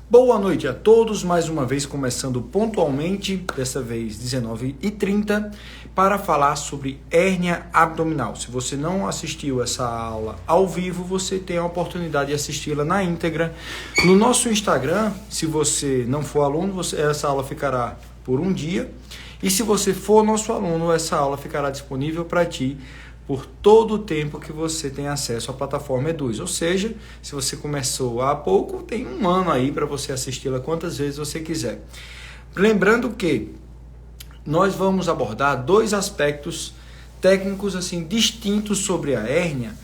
Boa noite a todos, mais uma vez começando pontualmente, dessa vez 19h30, para falar sobre hérnia abdominal. Se você não assistiu essa aula ao vivo, você tem a oportunidade de assisti-la na íntegra no nosso Instagram. Se você não for aluno, essa aula ficará por um dia. E se você for nosso aluno, essa aula ficará disponível para ti por todo o tempo que você tem acesso à plataforma Eduz. Ou seja, se você começou há pouco, tem um ano aí para você assisti-la quantas vezes você quiser. Lembrando que nós vamos abordar dois aspectos técnicos assim distintos sobre a hérnia,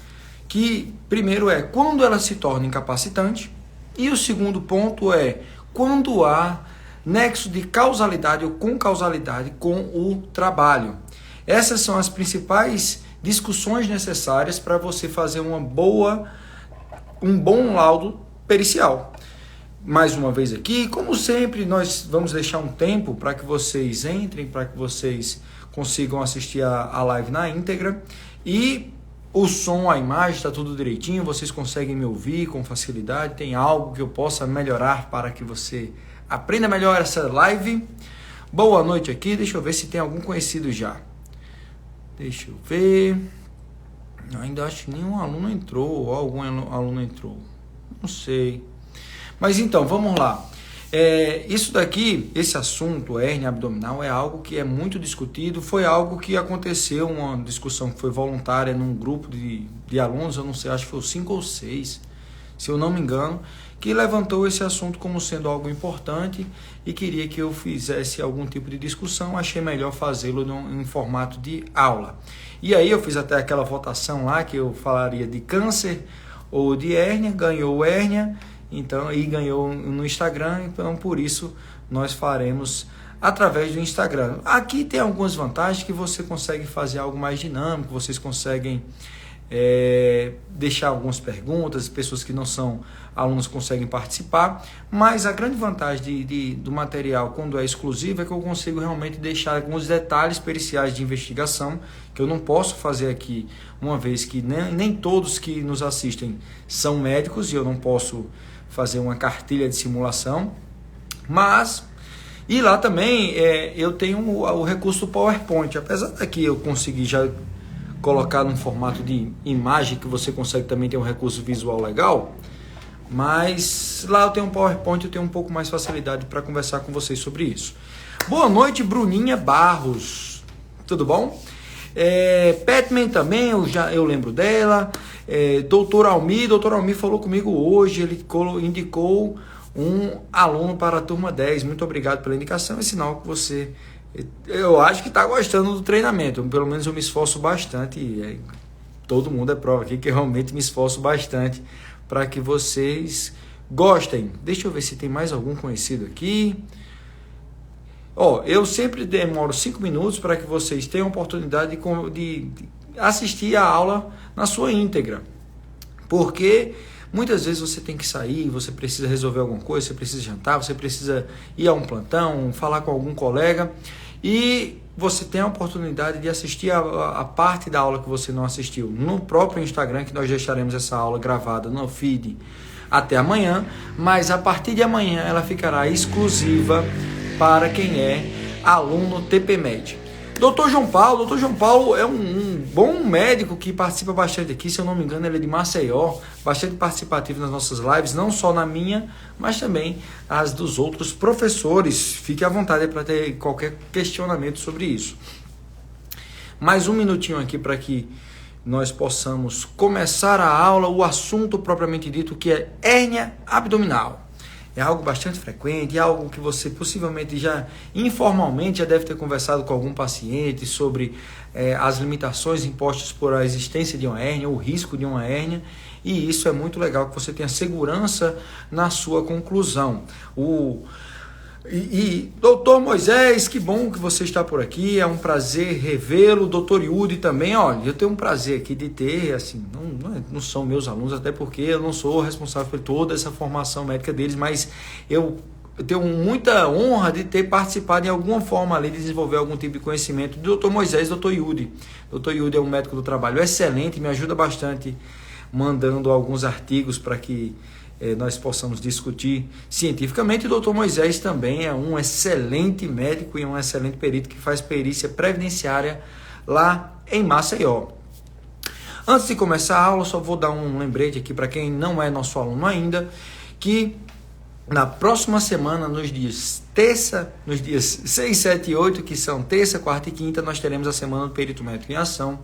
que primeiro é quando ela se torna incapacitante e o segundo ponto é quando há nexo de causalidade ou concausalidade com o trabalho. Essas são as principais discussões necessárias para você fazer um bom laudo pericial. Mais uma vez aqui, como sempre, nós vamos deixar um tempo para que vocês entrem, para que vocês consigam assistir a live na íntegra. E o som, a imagem, está tudo direitinho, vocês conseguem me ouvir com facilidade. Tem algo que eu possa melhorar para que você aprenda melhor essa live. Boa noite aqui, deixa eu ver se tem algum conhecido já. Deixa eu ver. Ainda acho que nenhum aluno entrou, ou algum aluno entrou. Não sei. Mas então, vamos lá. Isso daqui, esse assunto, hérnia abdominal, é algo que é muito discutido. Foi algo que aconteceu, uma discussão que foi voluntária num grupo de alunos, eu não sei, acho que foi 5 ou 6, se eu não me engano, que levantou esse assunto como sendo algo importante e queria que eu fizesse algum tipo de discussão. Achei melhor fazê-lo em formato de aula. E aí eu fiz até aquela votação lá que eu falaria de câncer ou de hérnia, ganhou hérnia, então, e ganhou no Instagram, então por isso nós faremos através do Instagram. Aqui tem algumas vantagens que você consegue fazer algo mais dinâmico, vocês conseguem deixar algumas perguntas, pessoas que não são alunos conseguem participar, mas a grande vantagem do material quando é exclusivo é que eu consigo realmente deixar alguns detalhes periciais de investigação que eu não posso fazer aqui, uma vez que nem todos que nos assistem são médicos e eu não posso fazer uma cartilha de simulação, mas e lá também eu tenho o recurso do PowerPoint, apesar daqui eu conseguir já colocar num formato de imagem, que você consegue também ter um recurso visual legal, mas lá eu tenho um PowerPoint, eu tenho um pouco mais facilidade para conversar com vocês sobre isso. Boa noite, Bruninha Barros, tudo bom? Petman também, eu lembro dela. Doutor Almir falou comigo hoje, ele indicou um aluno para a turma 10, muito obrigado pela indicação, é sinal que você... Eu acho que está gostando do treinamento, pelo menos eu me esforço bastante, e todo mundo é prova aqui que eu realmente me esforço bastante para que vocês gostem. Deixa eu ver se tem mais algum conhecido aqui. Eu sempre demoro 5 minutos para que vocês tenham a oportunidade de assistir a aula na sua íntegra, porque muitas vezes você tem que sair, você precisa resolver alguma coisa, você precisa jantar, você precisa ir a um plantão, falar com algum colega, e você tem a oportunidade de assistir a parte da aula que você não assistiu no próprio Instagram, que nós deixaremos essa aula gravada no feed até amanhã, mas a partir de amanhã ela ficará exclusiva para quem é aluno TPMed. Dr. João Paulo é um bom médico que participa bastante aqui, se eu não me engano ele é de Maceió, bastante participativo nas nossas lives, não só na minha, mas também as dos outros professores. Fique à vontade para ter qualquer questionamento sobre isso. Mais um minutinho aqui para que nós possamos começar a aula, o assunto propriamente dito, que é hérnia abdominal. É algo bastante frequente, é algo que você possivelmente já informalmente já deve ter conversado com algum paciente sobre as limitações impostas por a existência de uma hérnia, o risco de uma hérnia, e isso é muito legal que você tenha segurança na sua conclusão. Doutor Moisés, que bom que você está por aqui, é um prazer revê-lo. Doutor Yudi também, olha, eu tenho um prazer aqui de ter, assim, não são meus alunos, até porque eu não sou responsável por toda essa formação médica deles, mas eu tenho muita honra de ter participado em alguma forma ali, de desenvolver algum tipo de conhecimento do Dr. Moisés e Dr. Yudi. Dr. Yudi é um médico do trabalho excelente, me ajuda bastante, mandando alguns artigos para que nós possamos discutir cientificamente. O Dr. Moisés também é um excelente médico e um excelente perito que faz perícia previdenciária lá em Maceió. Antes de começar a aula, só vou dar um lembrete aqui para quem não é nosso aluno ainda, que na próxima semana, nos dias 6, 7 e 8, que são terça, quarta e quinta, nós teremos a Semana do Perito Médico em Ação,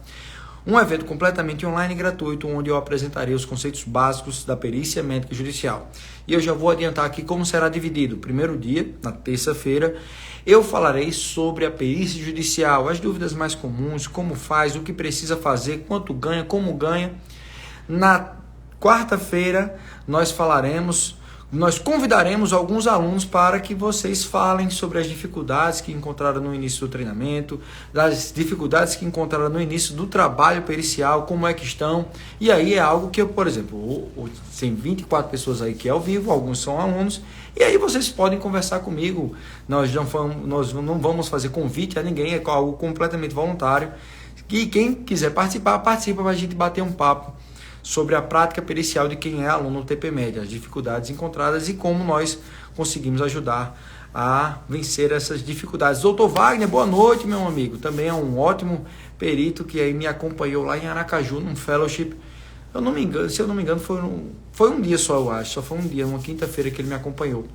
um evento completamente online e gratuito, onde eu apresentarei os conceitos básicos da perícia médica e judicial. E eu já vou adiantar aqui como será dividido. O primeiro dia, na terça-feira, eu falarei sobre a perícia judicial, as dúvidas mais comuns, como faz, o que precisa fazer, quanto ganha, como ganha. Na quarta-feira, nós convidaremos alguns alunos para que vocês falem sobre as dificuldades que encontraram no início do treinamento, das dificuldades que encontraram no início do trabalho pericial, como é que estão. E aí é algo que eu, por exemplo, tem 24 pessoas aí que é ao vivo, alguns são alunos, e aí vocês podem conversar comigo. Nós não vamos fazer convite a ninguém, é algo completamente voluntário. E quem quiser participar, participa para a gente bater um papo sobre a prática pericial de quem é aluno no TPMed, as dificuldades encontradas e como nós conseguimos ajudar a vencer essas dificuldades. Doutor Wagner, boa noite, meu amigo. Também é um ótimo perito que aí me acompanhou lá em Aracaju, num fellowship. Se eu não me engano, foi um dia só, eu acho. Só foi um dia, uma quinta-feira que ele me acompanhou.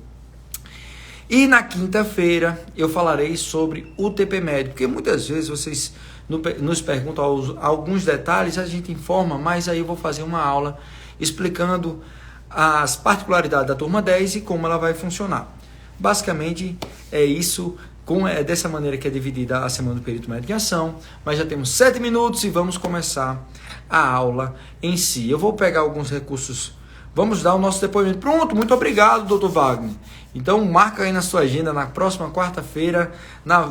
E na quinta-feira eu falarei sobre o TPMed, porque muitas vezes vocês nos perguntam alguns detalhes, a gente informa, mas aí eu vou fazer uma aula explicando as particularidades da turma 10 e como ela vai funcionar. Basicamente é isso, é dessa maneira que é dividida a Semana do Perito Médico em Ação, mas já temos 7 minutos e vamos começar a aula em si. Eu vou pegar alguns recursos, vamos dar o nosso depoimento. Pronto, muito obrigado, doutor Wagner. Então marca aí na sua agenda, na próxima quarta-feira,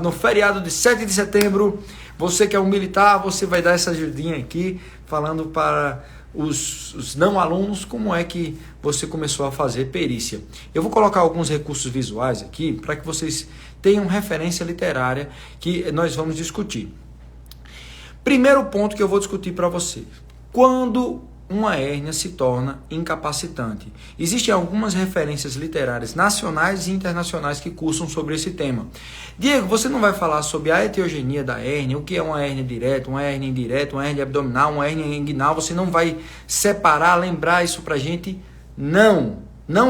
no feriado de 7 de setembro, você que é um militar, você vai dar essa ajudinha aqui, falando para os não alunos como é que você começou a fazer perícia. Eu vou colocar alguns recursos visuais aqui, para que vocês tenham referência literária que nós vamos discutir. Primeiro ponto que eu vou discutir para você. Quando uma hérnia se torna incapacitante. Existem algumas referências literárias nacionais e internacionais que cursam sobre esse tema. Diego, você não vai falar sobre a etiogenia da hérnia, o que é uma hérnia direta, uma hérnia indireta, uma hérnia abdominal, uma hérnia inguinal, você não vai separar, lembrar isso pra gente? Não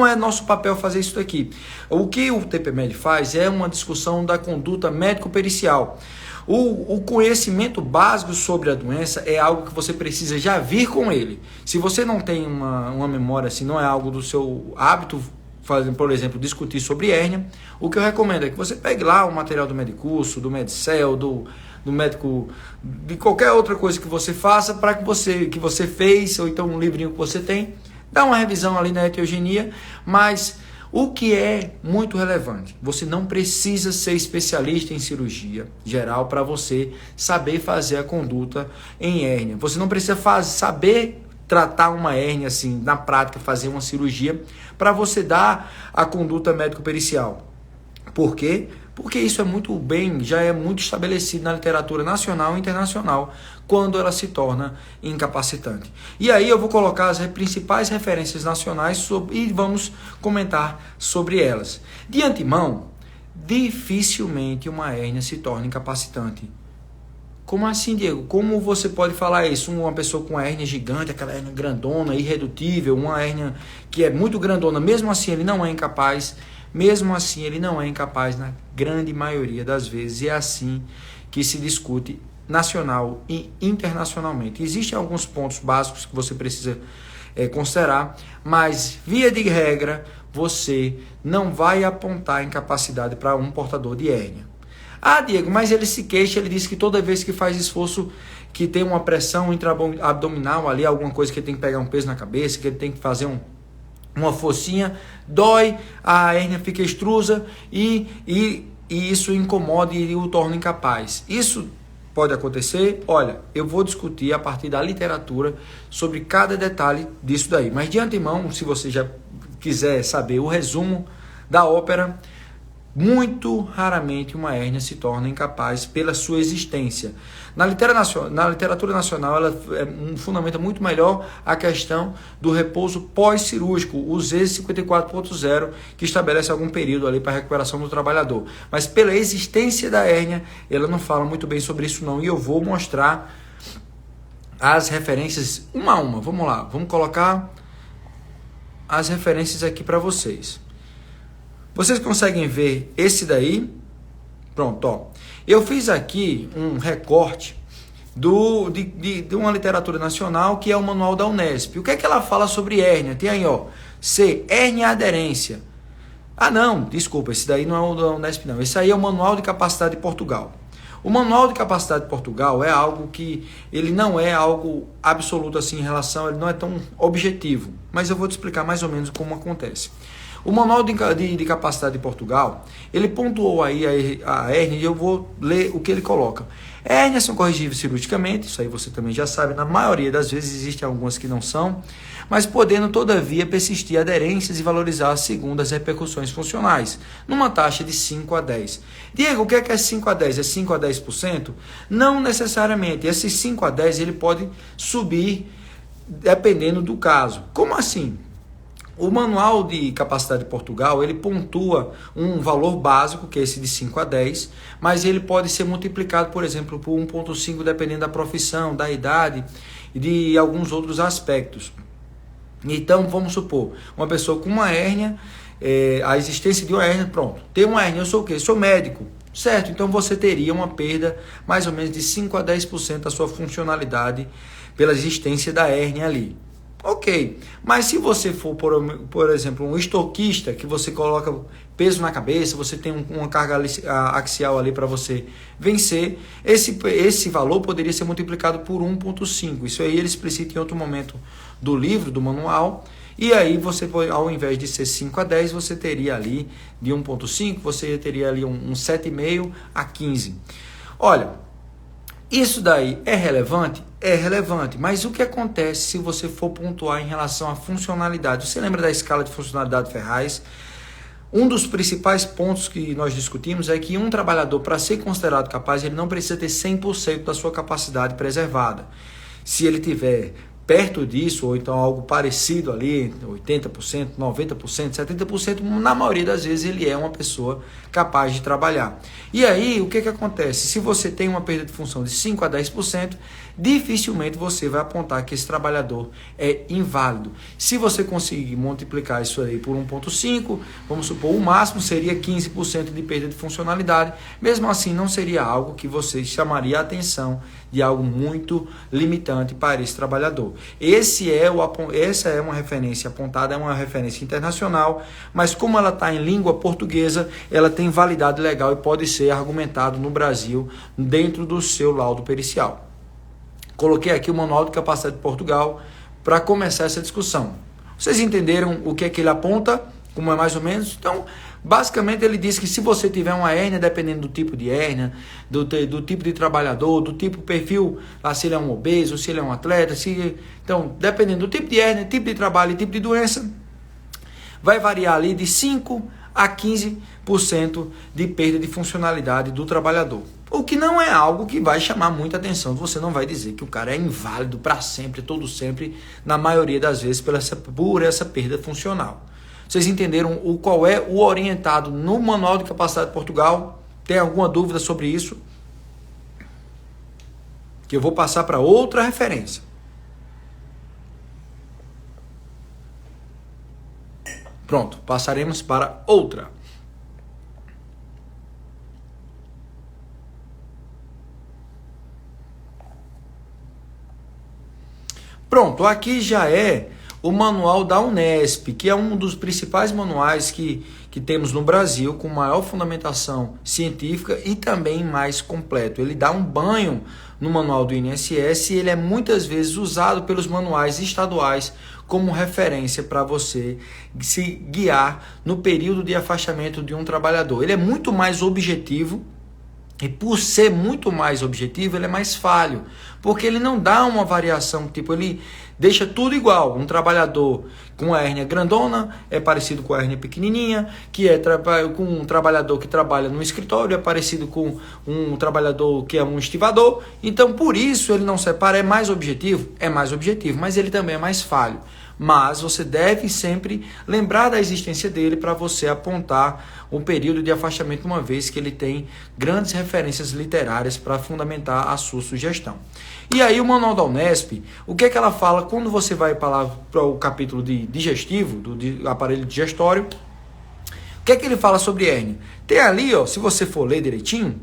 é nosso papel fazer isso aqui. O que o TPMed faz é uma discussão da conduta médico-pericial. O conhecimento básico sobre a doença é algo que você precisa já vir com ele. Se você não tem uma memória, se não é algo do seu hábito, por exemplo, discutir sobre hérnia, o que eu recomendo é que você pegue lá o material do Medicurso, do Medicel, do médico, de qualquer outra coisa que você faça, para que você fez, ou então um livrinho que você tem, dá uma revisão ali na etiogenia, mas o que é muito relevante, você não precisa ser especialista em cirurgia geral para você saber fazer a conduta em hérnia. Você não precisa saber tratar uma hérnia assim, na prática, fazer uma cirurgia para você dar a conduta médico-pericial. Por quê? Porque isso já é muito estabelecido na literatura nacional e internacional quando ela se torna incapacitante. E aí eu vou colocar as principais referências nacionais e vamos comentar sobre elas. De antemão, dificilmente uma hérnia se torna incapacitante. Como assim, Diego? Como você pode falar isso? Uma pessoa com uma hérnia gigante, aquela hérnia grandona, irredutível, uma hérnia que é muito grandona, mesmo assim ele não é incapaz. Mesmo assim, ele não é incapaz na grande maioria das vezes. E é assim que se discute nacional e internacionalmente. Existem alguns pontos básicos que você precisa considerar, mas, via de regra, você não vai apontar incapacidade para um portador de hérnia. Ah, Diego, mas ele se queixa, ele diz que toda vez que faz esforço, que tem uma pressão intra-abdominal ali, alguma coisa que ele tem que pegar um peso na cabeça, que ele tem que fazer uma focinha, dói, a hérnia fica extrusa e isso incomoda e o torna incapaz. Isso pode acontecer? Olha, eu vou discutir a partir da literatura sobre cada detalhe disso daí. Mas de antemão, se você já quiser saber o resumo da ópera, Muito raramente uma hérnia se torna incapaz pela sua existência. Na literatura nacional, ela fundamenta muito melhor a questão do repouso pós-cirúrgico, o Z54.0, que estabelece algum período ali para a recuperação do trabalhador. Mas pela existência da hérnia, ela não fala muito bem sobre isso não. E eu vou mostrar as referências uma a uma. Vamos lá, vamos colocar as referências aqui para vocês. Vocês conseguem ver esse daí? Pronto, ó. Eu fiz aqui um recorte de uma literatura nacional que é o manual da Unesp. O que é que ela fala sobre hérnia? Tem aí, ó, C, hérnia aderência. Ah, não, desculpa, esse daí não é o da Unesp, não. Esse aí é o Manual de Capacidade de Portugal. O Manual de Capacidade de Portugal é algo que ele não é algo absoluto assim em relação, ele não é tão objetivo, mas eu vou te explicar mais ou menos como acontece. O Manual de Capacidade de Portugal, ele pontuou aí a hérnia e eu vou ler o que ele coloca. Hérnias são corrigíveis cirurgicamente, isso aí você também já sabe, na maioria das vezes existem algumas que não são, mas podendo todavia persistir aderências e valorizar segundo as repercussões funcionais, numa taxa de 5 a 10. Diego, o que é 5 a 10? É 5 a 10%? Não necessariamente, esse 5 a 10 ele pode subir dependendo do caso. Como assim? O Manual de Capacidade de Portugal, ele pontua um valor básico, que é esse de 5 a 10, mas ele pode ser multiplicado, por exemplo, por 1,5, dependendo da profissão, da idade e de alguns outros aspectos. Então, vamos supor, uma pessoa com uma hérnia, a existência de uma hérnia, pronto, tem uma hérnia, eu sou o quê? Sou médico, certo? Então, você teria uma perda mais ou menos de 5 a 10% da sua funcionalidade pela existência da hérnia ali. Ok, mas se você for, por exemplo, um estoquista, que você coloca peso na cabeça, você tem uma carga axial ali para você vencer, esse valor poderia ser multiplicado por 1,5. Isso aí ele explicita em outro momento do livro, do manual, e aí você, ao invés de ser 5 a 10, você teria ali de 1,5, você teria ali um 7,5 a 15. Olha, isso daí é relevante? É relevante, mas o que acontece se você for pontuar em relação à funcionalidade? Você lembra da escala de funcionalidade Ferraz? Um dos principais pontos que nós discutimos é que um trabalhador, para ser considerado capaz, ele não precisa ter 100% da sua capacidade preservada. Se ele tiver perto disso, ou então algo parecido ali, 80%, 90%, 70%, na maioria das vezes ele é uma pessoa capaz de trabalhar. E aí, o que acontece? Se você tem uma perda de função de 5 a 10%, dificilmente você vai apontar que esse trabalhador é inválido. Se você conseguir multiplicar isso aí por 1,5, vamos supor, o máximo seria 15% de perda de funcionalidade. Mesmo assim, não seria algo que você chamaria a atenção de algo muito limitante para esse trabalhador. Essa é uma referência apontada, é uma referência internacional, mas como ela está em língua portuguesa, ela tem validade legal e pode ser argumentado no Brasil dentro do seu laudo pericial. Coloquei aqui o Manual de Capacidade de Portugal para começar essa discussão. Vocês entenderam o que é que ele aponta? Como é mais ou menos? Então, basicamente ele diz que se você tiver uma hérnia, dependendo do tipo de hérnia, do tipo de trabalhador, do tipo perfil, se ele é um obeso, se ele é um atleta, então, dependendo do tipo de hérnia, tipo de trabalho e tipo de doença, vai variar ali de 5 a 15% de perda de funcionalidade do trabalhador. O que não é algo que vai chamar muita atenção. Você não vai dizer que o cara é inválido para sempre, todo sempre, na maioria das vezes, por essa perda funcional. Vocês entenderam qual é o orientado no Manual de Capacidade de Portugal? Tem alguma dúvida sobre isso? Que eu vou passar para outra referência. Pronto, passaremos para outra. Pronto, aqui já é o manual da Unesp, que é um dos principais manuais que temos no Brasil, com maior fundamentação científica e também mais completo. Ele dá um banho no manual do INSS e ele é muitas vezes usado pelos manuais estaduais como referência para você se guiar no período de afastamento de um trabalhador. Ele é muito mais objetivo, E por ser muito mais objetivo, ele é mais falho, porque ele não dá uma variação, tipo, ele deixa tudo igual. Um trabalhador com a hérnia grandona é parecido com a hérnia pequenininha, que é com um trabalhador que trabalha no escritório, é parecido com um trabalhador que é um estivador. Então, por isso, ele não separa, é mais objetivo, mas ele também é mais falho. Mas você deve sempre lembrar da existência dele para você apontar um período de afastamento, uma vez que ele tem grandes referências literárias para fundamentar a sua sugestão. E aí o Manual da Unesp, o que é que ela fala quando você vai para o capítulo de digestivo, do aparelho digestório? O que é que ele fala sobre hérnia? Tem ali, ó, se você for ler direitinho,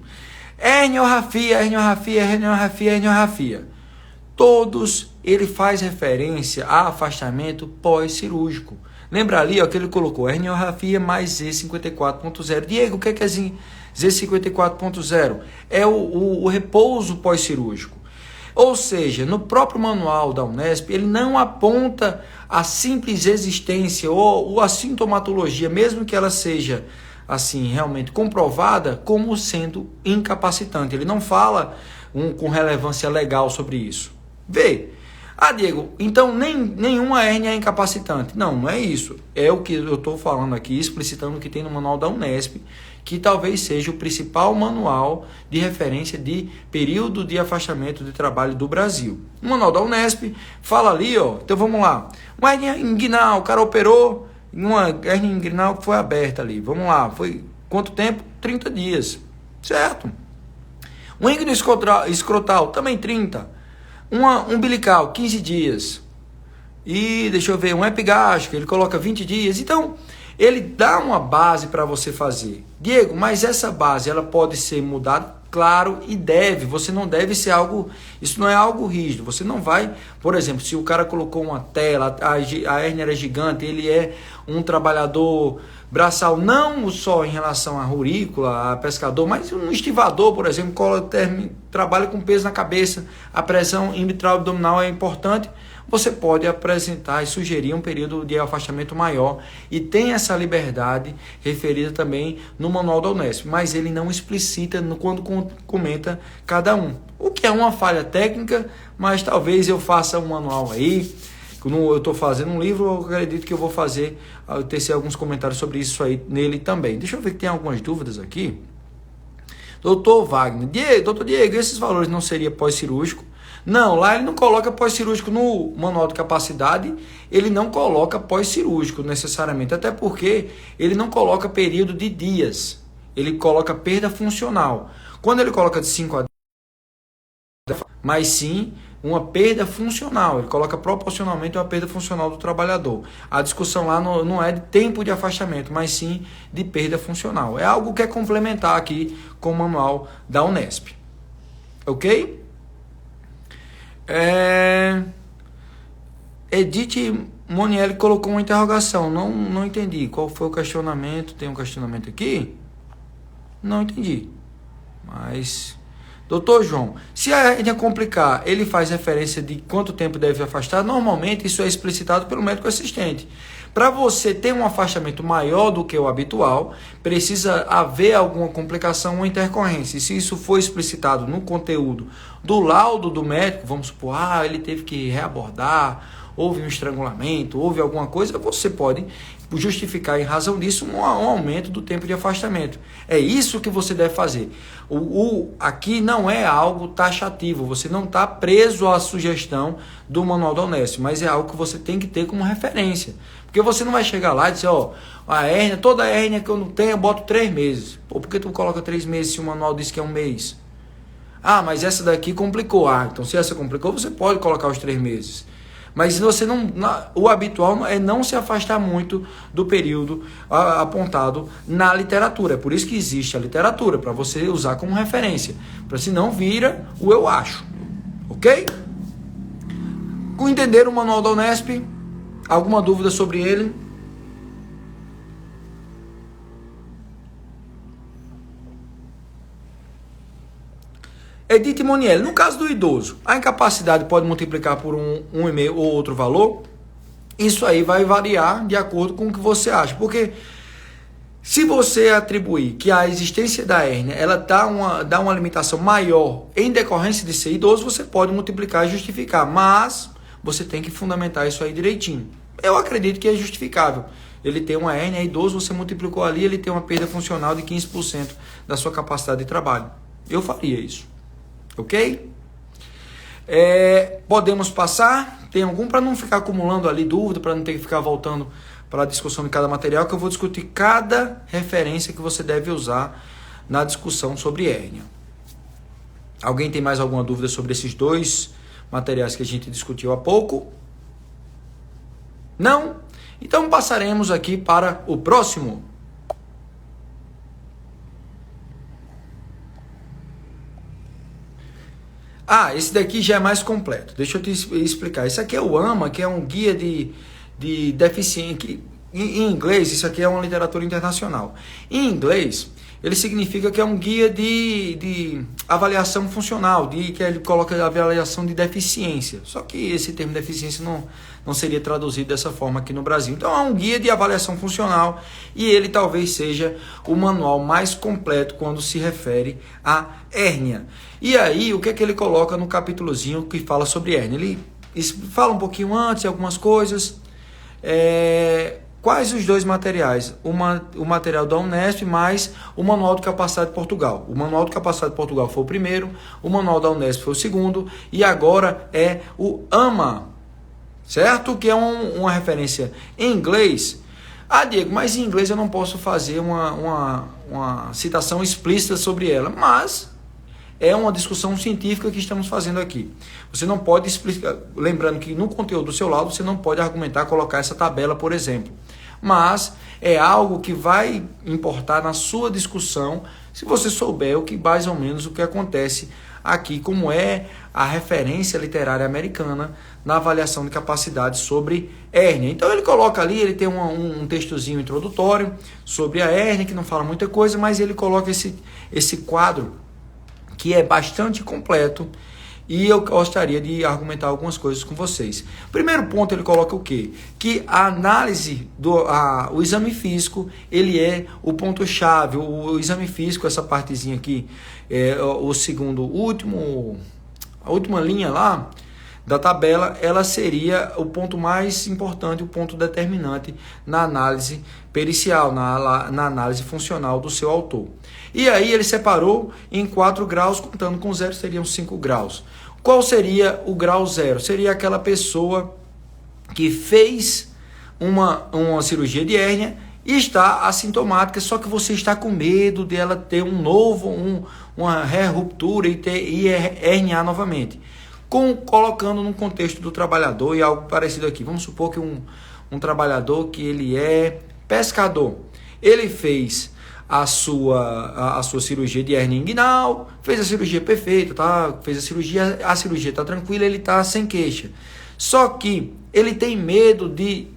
herniorrafia, herniorrafia, herniorrafia, herniorrafia. Todos ele faz referência a afastamento pós-cirúrgico. Lembra ali, ó, que ele colocou herniorrafia mais Z54.0. Diego, o que é Z54.0? É o repouso pós-cirúrgico. Ou seja, no próprio manual da Unesp, ele não aponta a simples existência ou a sintomatologia, mesmo que ela seja assim realmente comprovada, como sendo incapacitante. Ele não fala com relevância legal sobre isso. Vê. Ah, Diego, então nenhuma hérnia é incapacitante. Não é isso. É o que eu estou falando aqui, explicitando o que tem no manual da Unesp, que talvez seja o principal manual de referência de período de afastamento de trabalho do Brasil. O manual da Unesp fala ali, ó. Então vamos lá. Uma hérnia inguinal, o cara operou, uma hérnia inguinal que foi aberta ali. Vamos lá. Foi quanto tempo? 30 dias. Certo. Um íngano escrotal, também 30. Uma umbilical, 15 dias. E deixa eu ver, um epigástrico, ele coloca 20 dias. Então, ele dá uma base para você fazer. Diego, mas essa base, ela pode ser mudada? Claro, e deve. Você não deve ser algo... Isso não é algo rígido. Você não vai... Por exemplo, se o cara colocou uma tela, a hérnia era gigante, ele é um trabalhador braçal, não só em relação à rurícula, a pescador, mas um estivador, por exemplo, trabalha com peso na cabeça, a pressão mitral abdominal é importante, você pode apresentar e sugerir um período de afastamento maior e tem essa liberdade referida também no manual da Unesp, mas ele não explicita quando comenta cada um, o que é uma falha técnica, mas talvez eu faça um manual aí. Eu estou fazendo um livro, eu acredito que eu vou tecer alguns comentários sobre isso aí nele também. Deixa eu ver que tem algumas dúvidas aqui. Doutor Wagner, doutor Diego, esses valores não seria pós-cirúrgico? Não, lá ele não coloca pós-cirúrgico no manual de capacidade, ele não coloca pós-cirúrgico necessariamente, até porque ele não coloca período de dias, ele coloca perda funcional. Quando ele coloca de 5 a 10, mas sim uma perda funcional, ele coloca proporcionalmente uma perda funcional do trabalhador. A discussão lá não é de tempo de afastamento, mas sim de perda funcional. É algo que é complementar aqui com o manual da Unesp. Ok? Edith Monielli colocou uma interrogação. Não entendi. Qual foi o questionamento? Tem um questionamento aqui? Não entendi. Mas... Doutor João, se a hérnia complicar, ele faz referência de quanto tempo deve afastar? Normalmente isso é explicitado pelo médico assistente. Para você ter um afastamento maior do que o habitual, precisa haver alguma complicação ou intercorrência. E se isso for explicitado no conteúdo do laudo do médico, vamos supor, ele teve que reabordar, houve um estrangulamento, houve alguma coisa, você pode justificar em razão disso um aumento do tempo de afastamento. É isso que você deve fazer. Aqui não é algo taxativo, você não está preso à sugestão do manual da Unesp, mas é algo que você tem que ter como referência. Porque você não vai chegar lá e dizer, toda a hérnia que eu não tenho, eu boto 3 meses. Por que tu coloca 3 meses se o manual diz que é 1 mês? Mas essa daqui complicou. Então se essa complicou, você pode colocar os 3 meses. Mas o habitual é não se afastar muito do período apontado na literatura. É por isso que existe a literatura, para você usar como referência. Para se não vira o eu acho. Ok? Com entender o manual da Unesp, alguma dúvida sobre ele? Edith Monielli, no caso do idoso, a incapacidade pode multiplicar por um e meio ou outro valor? Isso aí vai variar de acordo com o que você acha. Porque Se você atribuir que a existência da hérnia ela dá uma limitação maior em decorrência de ser idoso, você pode multiplicar e justificar, mas você tem que fundamentar isso aí direitinho. Eu acredito que é justificável. Ele tem uma hérnia, é idoso, você multiplicou ali, ele tem uma perda funcional de 15% da sua capacidade de trabalho. Eu faria isso. Ok? Podemos passar? Tem algum para não ficar acumulando ali dúvida, para não ter que ficar voltando para a discussão de cada material, que eu vou discutir cada referência que você deve usar na discussão sobre hérnia. Alguém tem mais alguma dúvida sobre esses dois materiais que a gente discutiu há pouco? Não? Então passaremos aqui para o próximo. Esse daqui já é mais completo. Deixa eu te explicar. Esse aqui é o AMA, que é um guia de deficiente. Em inglês, isso aqui é uma literatura internacional. Em inglês, ele significa que é um guia de avaliação funcional, que ele coloca a avaliação de deficiência. Só que esse termo deficiência não seria traduzido dessa forma aqui no Brasil. Então é um guia de avaliação funcional e ele talvez seja o manual mais completo quando se refere à hérnia. E aí, o que é que ele coloca no capítulozinho que fala sobre hérnia? Ele fala um pouquinho antes, algumas coisas. Quais os dois materiais? O material da Unesp mais o Manual de Capacidade de Portugal. O Manual de Capacidade de Portugal foi o primeiro, o Manual da Unesp foi o segundo, e agora é o AMA, certo? Que é uma referência em inglês. Diego, mas em inglês eu não posso fazer uma citação explícita sobre ela, mas é uma discussão científica que estamos fazendo aqui. Você não pode explicar, lembrando que no conteúdo do seu lado você não pode argumentar, colocar essa tabela, por exemplo. Mas é algo que vai importar na sua discussão se você souber mais ou menos o que acontece aqui, como é a referência literária americana na avaliação de capacidade sobre hérnia. Então ele coloca ali, ele tem um textozinho introdutório sobre a hérnia, que não fala muita coisa, mas ele coloca esse quadro que é bastante completo, e eu gostaria de argumentar algumas coisas com vocês. Primeiro ponto, ele coloca o quê? Que a análise, o exame físico, ele é o ponto-chave. O exame físico, essa partezinha aqui, a última linha lá da tabela, ela seria o ponto mais importante, o ponto determinante na análise pericial, na análise funcional do seu autor. E aí ele separou em 4 graus, contando com 0 seriam 5 graus. Qual seria o grau 0? Seria aquela pessoa que fez uma cirurgia de hérnia e está assintomática, só que você está com medo dela ter uma ruptura e herniar novamente. Colocando no contexto do trabalhador e algo parecido aqui. Vamos supor que um trabalhador que ele é pescador, ele fez a sua cirurgia de hérnia inguinal, fez a cirurgia perfeita, tá? Fez a cirurgia está tranquila, ele está sem queixa. Só que ele tem medo de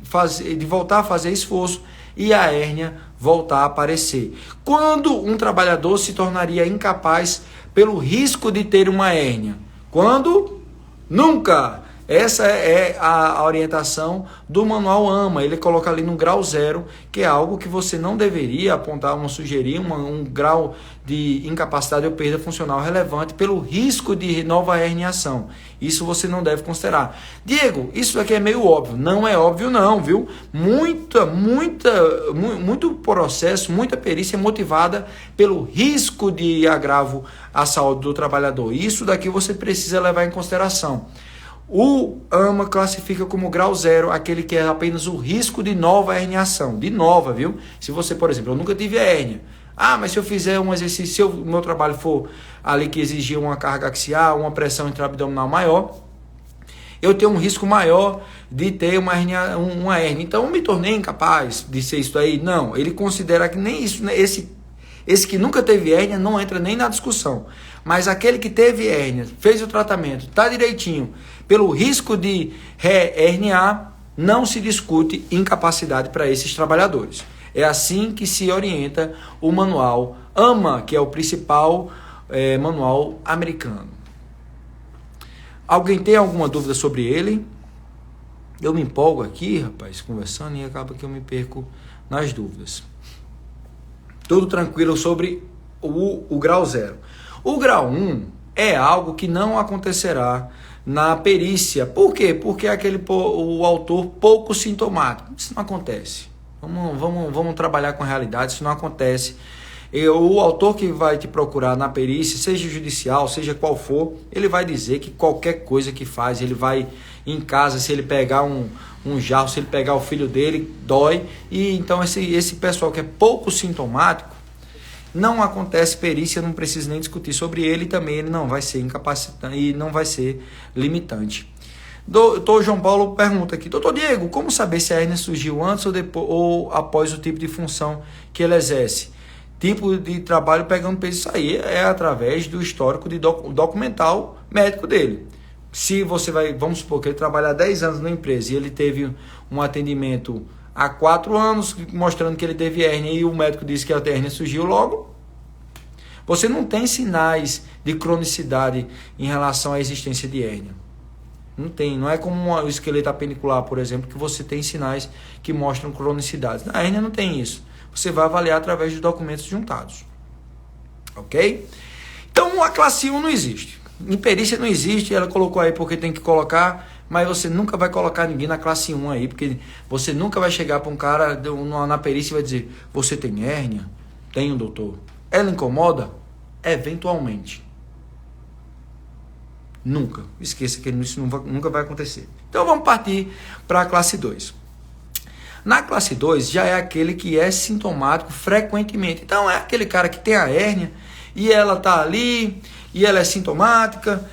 voltar a fazer esforço e a hérnia voltar a aparecer. Quando um trabalhador se tornaria incapaz pelo risco de ter uma hérnia? Quando? Nunca! Essa é a orientação do Manual AMA. Ele coloca ali no grau 0, que é algo que você não deveria apontar, sugerir um grau de incapacidade ou perda funcional relevante pelo risco de nova herniação. Isso você não deve considerar. Diego, isso aqui é meio óbvio. Não é óbvio não, viu? Muito processo, muita perícia é motivada pelo risco de agravo à saúde do trabalhador. Isso daqui você precisa levar em consideração. O AMA classifica como grau 0 aquele que é apenas o risco de nova herniação. De nova, viu? Se você, por exemplo, eu nunca tive hérnia. Mas se eu fizer um exercício, se o meu trabalho for ali que exigir uma carga axial, uma pressão intraabdominal maior, eu tenho um risco maior de ter uma hérnia. Então, eu me tornei incapaz de ser isso aí? Não, ele considera que nem isso, né? Esse que nunca teve hérnia não entra nem na discussão. Mas aquele que teve hérnia, fez o tratamento, está direitinho, pelo risco de herniar, não se discute incapacidade para esses trabalhadores. É assim que se orienta o manual AMA, que é o principal manual americano. Alguém tem alguma dúvida sobre ele? Eu me empolgo aqui, rapaz, conversando, e acaba que eu me perco nas dúvidas. Tudo tranquilo sobre o grau 0. O grau 1 é algo que não acontecerá na perícia. Por quê? Porque é o autor pouco sintomático. Isso não acontece. Vamos trabalhar com a realidade, isso não acontece. O autor que vai te procurar na perícia, seja judicial, seja qual for, ele vai dizer que qualquer coisa que faz, ele vai em casa, se ele pegar um jarro, se ele pegar o filho dele, dói. E então esse pessoal que é pouco sintomático, não acontece perícia, não precisa nem discutir sobre ele, e também ele não vai ser incapacitante e não vai ser limitante. Doutor João Paulo pergunta aqui: doutor Diego, como saber se a hérnia surgiu antes ou depois ou após o tipo de função que ele exerce? Tipo de trabalho pegando peso, isso aí é através do histórico documental médico dele. Se você vamos supor que ele trabalha 10 anos na empresa e ele teve um atendimento há 4 anos, mostrando que ele teve hérnia e o médico disse que a hérnia surgiu logo, você não tem sinais de cronicidade em relação à existência de hérnia. Não tem, não é como o esqueleto apenicular, por exemplo, que você tem sinais que mostram cronicidade. Na hérnia não tem isso. Você vai avaliar através dos documentos juntados. Ok? Então a classe 1 não existe. Em perícia não existe, ela colocou aí porque tem que colocar, mas você nunca vai colocar ninguém na classe 1 aí, porque você nunca vai chegar para um cara na perícia e vai dizer: você tem hérnia? Tenho, doutor. Ela incomoda? Eventualmente. Nunca. Esqueça que isso nunca vai acontecer. Então vamos partir para a classe 2. Na classe 2 já é aquele que é sintomático frequentemente. Então é aquele cara que tem a hérnia e ela está ali e ela é sintomática.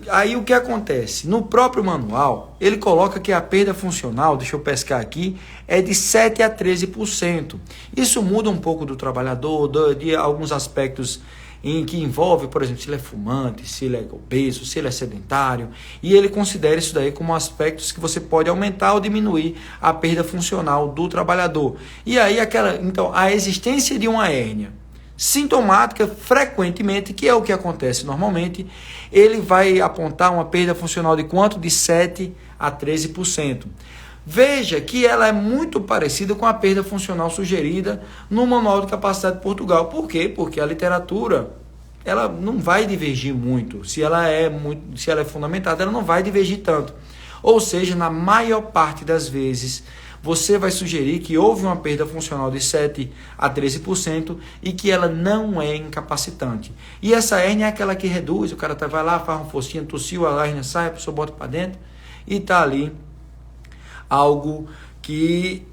Aí o que acontece? No próprio manual, ele coloca que a perda funcional, deixa eu pescar aqui, é de 7 a 13%. Isso muda um pouco do trabalhador, de alguns aspectos em que envolve, por exemplo, se ele é fumante, se ele é obeso, se ele é sedentário, e ele considera isso daí como aspectos que você pode aumentar ou diminuir a perda funcional do trabalhador. E aí então a existência de uma hérnia sintomática frequentemente, que é o que acontece normalmente, ele vai apontar uma perda funcional de quanto? De 7 a 13%. Veja que ela é muito parecida com a perda funcional sugerida no Manual de Capacidade de Portugal. Por quê? Porque a literatura ela não vai divergir muito. Se ela é fundamentada, ela não vai divergir tanto. Ou seja, na maior parte das vezes, você vai sugerir que houve uma perda funcional de 7 a 13% e que ela não é incapacitante. E essa hérnia é aquela que reduz, o cara vai lá, faz um focinho, tossiu, a hérnia sai, a pessoa bota para dentro e está ali algo que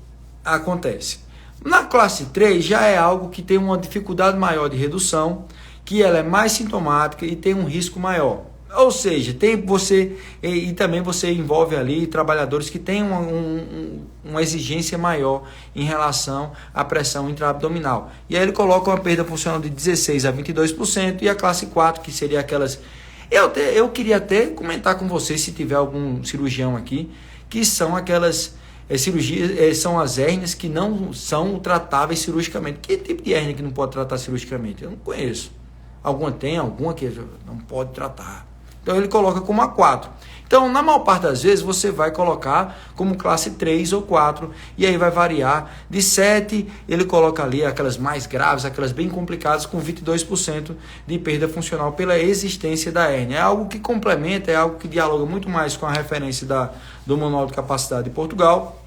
acontece. Na classe 3 já é algo que tem uma dificuldade maior de redução, que ela é mais sintomática e tem um risco maior. Ou seja, também você envolve ali trabalhadores que têm uma exigência maior em relação à pressão intraabdominal. E aí ele coloca uma perda funcional de 16 a 22% e a classe 4, que seria aquelas... Eu queria até comentar com vocês, se tiver algum cirurgião aqui, que são aquelas cirurgias, são as hérnias que não são tratáveis cirurgicamente. Que tipo de hérnia que não pode tratar cirurgicamente? Eu não conheço. Alguma que não pode tratar. Então ele coloca como a 4. Então, na maior parte das vezes, você vai colocar como classe 3 ou 4, e aí vai variar de 7, ele coloca ali aquelas mais graves, aquelas bem complicadas, com 22% de perda funcional pela existência da hérnia. É algo que complementa, é algo que dialoga muito mais com a referência do Manual de Capacidade de Portugal,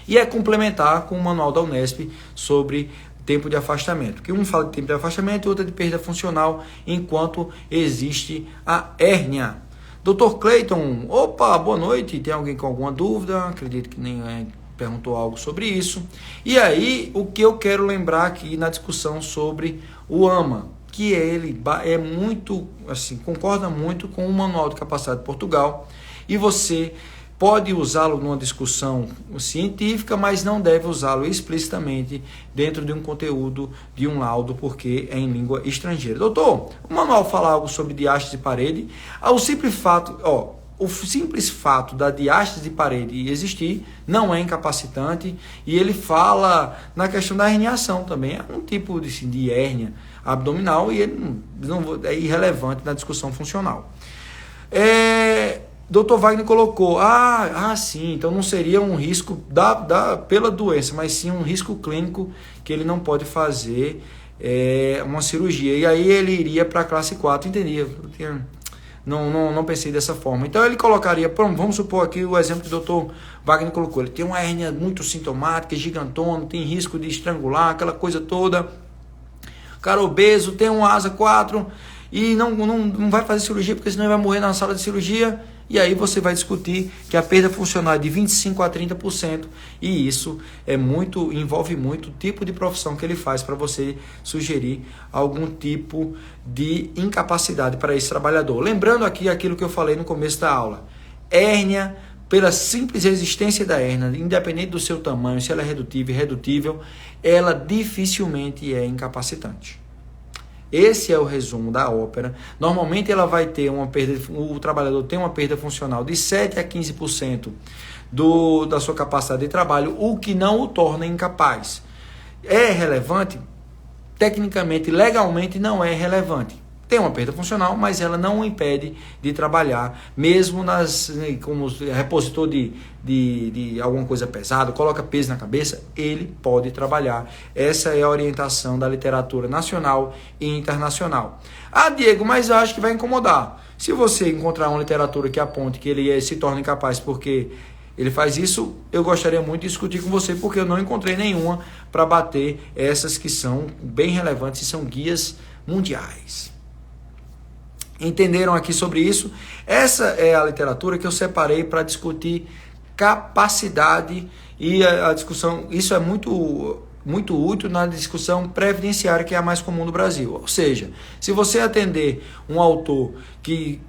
e é complementar com o Manual da Unesp sobre tempo de afastamento, que um fala de tempo de afastamento e outro de perda funcional enquanto existe a hérnia. Dr. Cleiton, opa, boa noite, tem alguém com alguma dúvida? Acredito que nem perguntou algo sobre isso. E aí, o que eu quero lembrar aqui na discussão sobre o AMA, que ele é muito, assim, concorda muito com o Manual de Capacidade de Portugal, e você pode usá-lo numa discussão científica, mas não deve usá-lo explicitamente dentro de um conteúdo de um laudo, porque é em língua estrangeira. Doutor, o manual fala algo sobre diástase de parede. O simples fato da diástase de parede existir não é incapacitante, e ele fala na questão da herniação também. É um tipo de hérnia abdominal e ele não é irrelevante na discussão funcional. Dr. Wagner colocou, sim, então não seria um risco pela doença, mas sim um risco clínico que ele não pode fazer uma cirurgia. E aí ele iria para a classe 4, entendi. Não pensei dessa forma. Então ele colocaria, vamos supor aqui o exemplo que o Dr. Wagner colocou, ele tem uma hérnia muito sintomática, gigantona, tem risco de estrangular, aquela coisa toda, cara obeso, tem um asa 4 e não vai fazer cirurgia porque senão ele vai morrer na sala de cirurgia. E aí você vai discutir que a perda funcional é de 25% a 30%, e isso envolve muito o tipo de profissão que ele faz para você sugerir algum tipo de incapacidade para esse trabalhador. Lembrando aqui aquilo que eu falei no começo da aula, hérnia, pela simples existência da hérnia, independente do seu tamanho, se ela é redutível e irredutível, ela dificilmente é incapacitante. Esse é o resumo da ópera. Normalmente ela vai ter uma perda, o trabalhador tem uma perda funcional de 7 a 15% da sua capacidade de trabalho, o que não o torna incapaz. É relevante? Tecnicamente, legalmente não é relevante. Tem uma perda funcional, mas ela não o impede de trabalhar, mesmo como repositor de alguma coisa pesada, coloca peso na cabeça, ele pode trabalhar. Essa é a orientação da literatura nacional e internacional. Diego, mas eu acho que vai incomodar. Se você encontrar uma literatura que aponte que ele se torna incapaz porque ele faz isso, eu gostaria muito de discutir com você, porque eu não encontrei nenhuma para bater essas que são bem relevantes e são guias mundiais. Entenderam aqui sobre isso? Essa é a literatura que eu separei para discutir capacidade e a discussão. Isso é muito útil na discussão previdenciária, que é a mais comum no Brasil. Ou seja, se você atender um autor que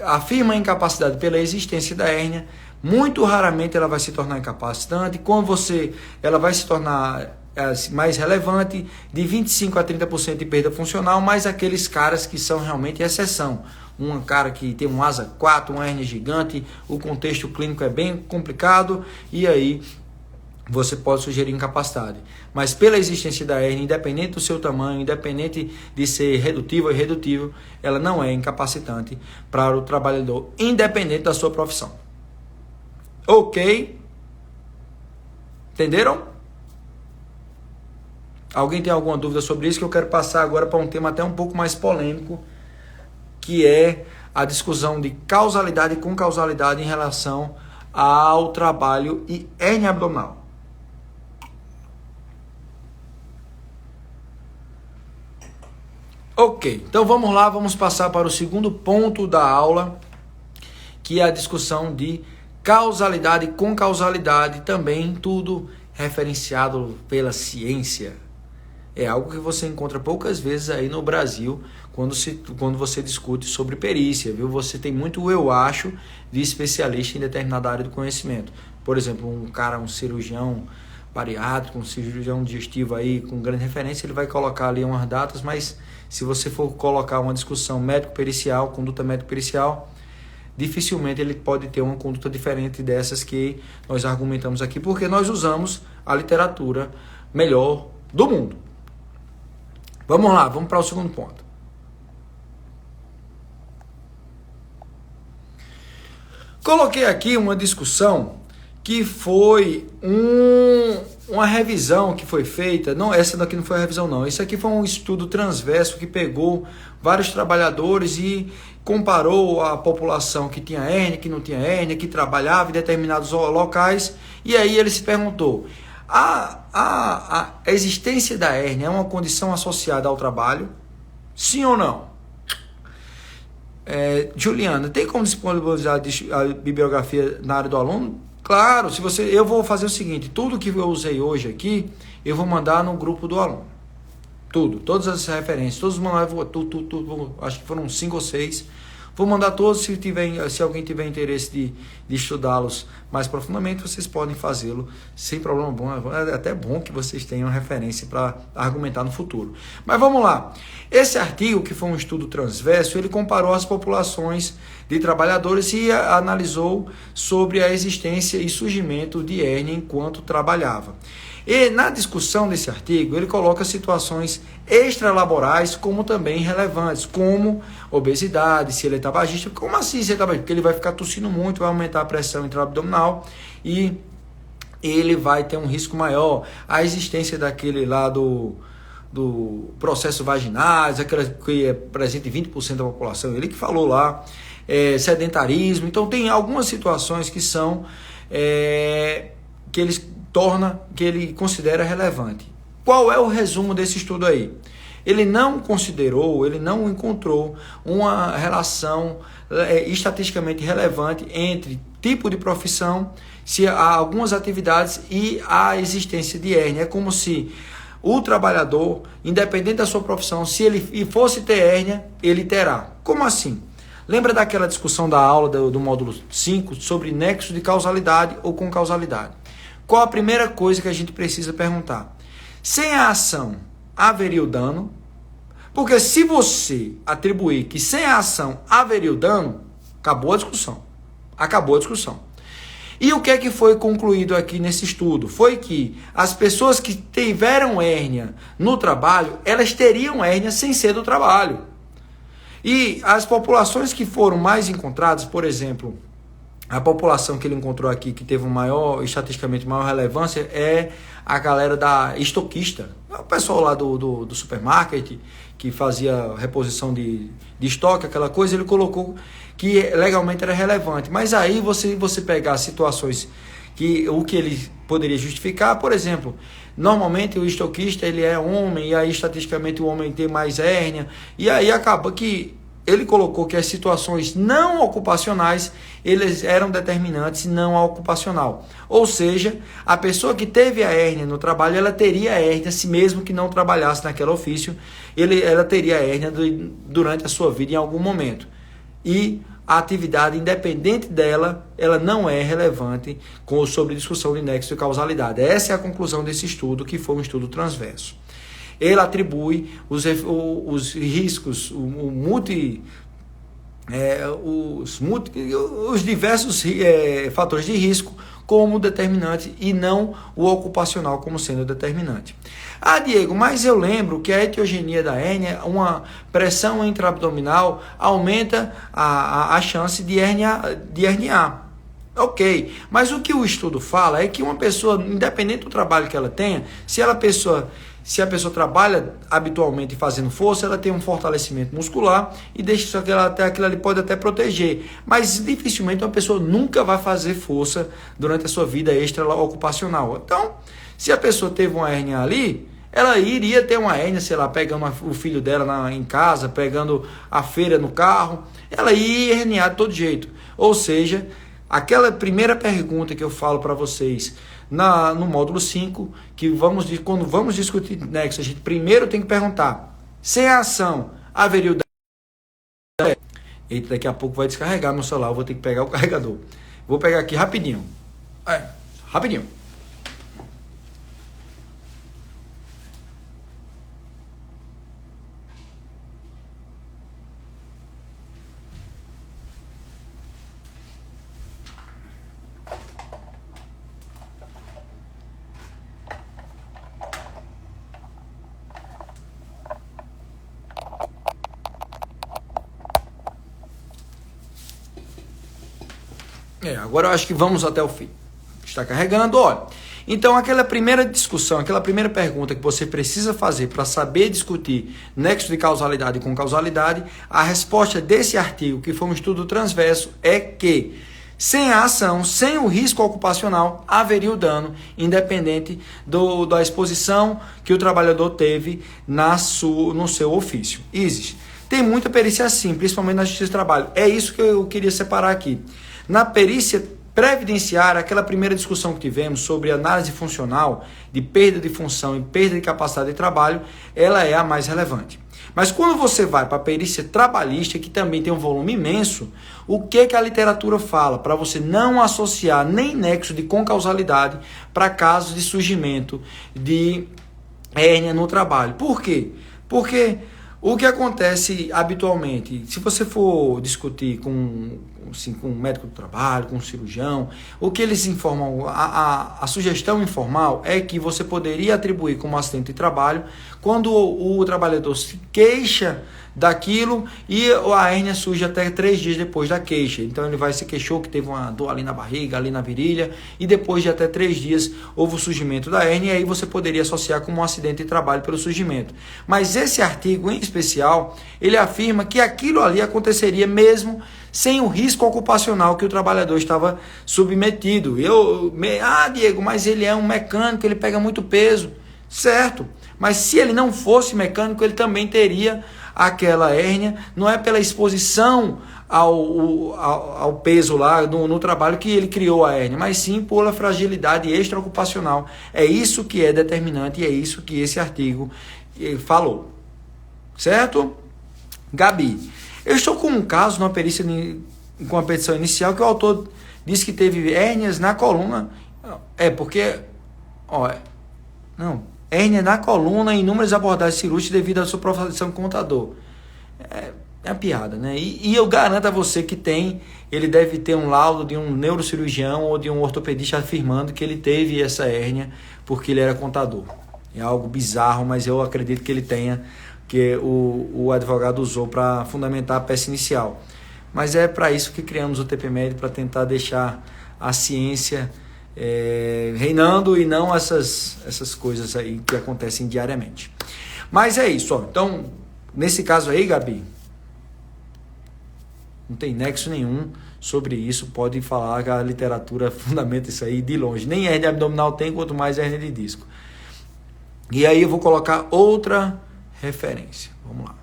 afirma a incapacidade pela existência da hérnia, muito raramente ela vai se tornar incapacitante. Quando ela vai se tornar mais relevante, de 25% a 30% de perda funcional, mas aqueles caras que são realmente exceção. Um cara que tem um asa 4, uma hérnia gigante, o contexto clínico é bem complicado, e aí você pode sugerir incapacidade. Mas pela existência da hérnia, independente do seu tamanho, independente de ser redutível ou irredutível, ela não é incapacitante para o trabalhador, independente da sua profissão. Ok? Entenderam? Alguém tem alguma dúvida sobre isso? Que eu quero passar agora para um tema até um pouco mais polêmico, que é a discussão de causalidade e concausalidade em relação ao trabalho e hérnia abdominal. Ok, então vamos lá, vamos passar para o segundo ponto da aula, que é a discussão de causalidade e concausalidade, também tudo referenciado pela ciência. É algo que você encontra poucas vezes aí no Brasil quando você discute sobre perícia, viu? Você tem muito eu acho de especialista em determinada área do conhecimento. Por exemplo, um cirurgião bariátrico, um cirurgião digestivo aí com grande referência, ele vai colocar ali umas datas, mas se você for colocar uma discussão médico-pericial, conduta médico-pericial, dificilmente ele pode ter uma conduta diferente dessas que nós argumentamos aqui, porque nós usamos a literatura melhor do mundo. Vamos lá, vamos para o segundo ponto. Coloquei aqui uma discussão que foi uma revisão que foi feita. Não, essa daqui não foi a revisão não. Isso aqui foi um estudo transverso que pegou vários trabalhadores e comparou a população que tinha hérnia, que não tinha hérnia, que trabalhava em determinados locais. E aí ele se perguntou: a existência da hérnia é uma condição associada ao trabalho? Sim ou não? Juliana, tem como disponibilizar a bibliografia na área do aluno? Claro, eu vou fazer o seguinte: tudo que eu usei hoje aqui, eu vou mandar no grupo do aluno. Todas as referências, todos os manuais, acho que foram 5 ou 6. Vou mandar todos, se alguém tiver interesse de estudá-los mais profundamente, vocês podem fazê-lo sem problema bom. É até bom que vocês tenham referência para argumentar no futuro. Mas vamos lá. Esse artigo, que foi um estudo transverso, ele comparou as populações de trabalhadores e analisou sobre a existência e surgimento de hérnia enquanto trabalhava. E na discussão desse artigo, ele coloca situações extralaborais como também relevantes, como obesidade, se ele é tabagista. Como assim se ele é tabagista? Porque ele vai ficar tossindo muito, vai aumentar a pressão intraabdominal e ele vai ter um risco maior. A existência daquele lá do processo vaginais, aquela que é presente em 20% da população, ele que falou lá, sedentarismo. Então tem algumas situações que são que ele considera relevante. Qual é o resumo desse estudo aí? Ele não encontrou uma relação estatisticamente relevante entre tipo de profissão, se há algumas atividades e a existência de hérnia. É como se o trabalhador, independente da sua profissão, se ele fosse ter hérnia, ele terá. Como assim? Lembra daquela discussão da aula do módulo 5 sobre nexo de causalidade ou concausalidade? Qual a primeira coisa que a gente precisa perguntar? Sem a ação, haveria o dano? Porque se você atribuir que sem a ação haveria o dano, acabou a discussão. Acabou a discussão. E o que é que foi concluído aqui nesse estudo? Foi que as pessoas que tiveram hérnia no trabalho, elas teriam hérnia sem ser do trabalho. E as populações que foram mais encontradas, por exemplo, a população que ele encontrou aqui, que teve estatisticamente maior relevância, é a galera da estoquista. O pessoal lá do supermarket, que fazia reposição de estoque, aquela coisa, ele colocou que legalmente era relevante. Mas aí você pegar situações o que ele poderia justificar, por exemplo, normalmente o estoquista ele é homem, e aí estatisticamente o homem tem mais hérnia, e aí acaba que ele colocou que as situações não ocupacionais, eles eram determinantes não a ocupacional. Ou seja, a pessoa que teve a hérnia no trabalho, ela teria a hérnia, se mesmo que não trabalhasse naquele ofício, ela teria a hérnia durante a sua vida em algum momento. E a atividade, independente dela, ela não é relevante sobre discussão de nexo de causalidade. Essa é a conclusão desse estudo, que foi um estudo transverso. Ele atribui os riscos, os diversos fatores de risco como determinante e não o ocupacional como sendo determinante. Ah, Diego, mas eu lembro que a etiogenia da hérnia, uma pressão intraabdominal, aumenta a chance de herniar. Ok, mas o que o estudo fala é que uma pessoa, independente do trabalho que ela tenha, se a pessoa trabalha habitualmente fazendo força, ela tem um fortalecimento muscular e deixa aquilo ali pode até proteger. Mas dificilmente uma pessoa nunca vai fazer força durante a sua vida extra-ocupacional. Então, se a pessoa teve uma hérnia ali, ela iria ter uma hérnia, sei lá, pegando o filho dela em casa, pegando a feira no carro, ela ia herniar de todo jeito. Ou seja, aquela primeira pergunta que eu falo para vocês no módulo 5, que quando vamos discutir nexo, a gente primeiro tem que perguntar, sem a ação, haveria o dano? Eita, daqui a pouco vai descarregar meu celular, eu vou ter que pegar o carregador. Vou pegar aqui rapidinho. Rapidinho. Agora eu acho que vamos até o fim. Está carregando, olha. Então, aquela primeira discussão, aquela primeira pergunta que você precisa fazer para saber discutir nexo de causalidade com causalidade, a resposta desse artigo, que foi um estudo transverso, é que sem a ação, sem o risco ocupacional, haveria o dano, independente da exposição que o trabalhador teve no seu ofício. Isis, tem muita perícia assim, principalmente na justiça do trabalho. É isso que eu queria separar aqui. Na perícia previdenciária, aquela primeira discussão que tivemos sobre análise funcional, de perda de função e perda de capacidade de trabalho, ela é a mais relevante. Mas quando você vai para a perícia trabalhista, que também tem um volume imenso, o que a literatura fala? Para você não associar nem nexo de concausalidade para casos de surgimento de hérnia no trabalho. Por quê? Porque O que acontece habitualmente, se você for discutir com um médico do trabalho, com um cirurgião, o que eles informam, a sugestão informal é que você poderia atribuir como acidente de trabalho quando o trabalhador se queixa daquilo e a hérnia surge até 3 dias depois da queixa. Então ele se queixou que teve uma dor ali na barriga, ali na virilha, e depois de até 3 dias houve o surgimento da hérnia, e aí você poderia associar como um acidente de trabalho pelo surgimento. Mas esse artigo em especial, ele afirma que aquilo ali aconteceria mesmo sem o risco ocupacional que o trabalhador estava submetido. Diego, mas ele é um mecânico, ele pega muito peso. Certo, mas se ele não fosse mecânico, ele também teria aquela hérnia. Não é pela exposição ao peso lá no trabalho que ele criou a hérnia, mas sim pela fragilidade extraocupacional. É isso que é determinante e é isso que esse artigo falou. Certo? Gabi, eu estou com um caso numa perícia com a petição inicial que o autor disse que teve hérnias na coluna. Hérnia na coluna e inúmeras abordagens cirúrgicas devido à sua profissão de contador. É uma piada, né? E eu garanto a você que ele deve ter um laudo de um neurocirurgião ou de um ortopedista afirmando que ele teve essa hérnia porque ele era contador. É algo bizarro, mas eu acredito que ele tenha, que o advogado usou para fundamentar a peça inicial. Mas é para isso que criamos o TPMed, para tentar deixar a ciência reinando e não essas coisas aí que acontecem diariamente. Mas é isso, ó. Então, nesse caso aí, Gabi, não tem nexo nenhum sobre isso. Pode falar que a literatura fundamenta isso aí de longe. Nem hérnia abdominal tem, quanto mais hérnia de disco. E aí eu vou colocar outra referência. Vamos lá.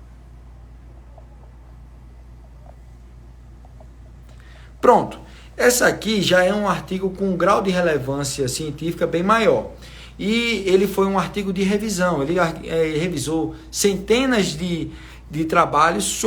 Pronto. Essa aqui já é um artigo com um grau de relevância científica bem maior. E ele foi um artigo de revisão. Ele revisou centenas de trabalhos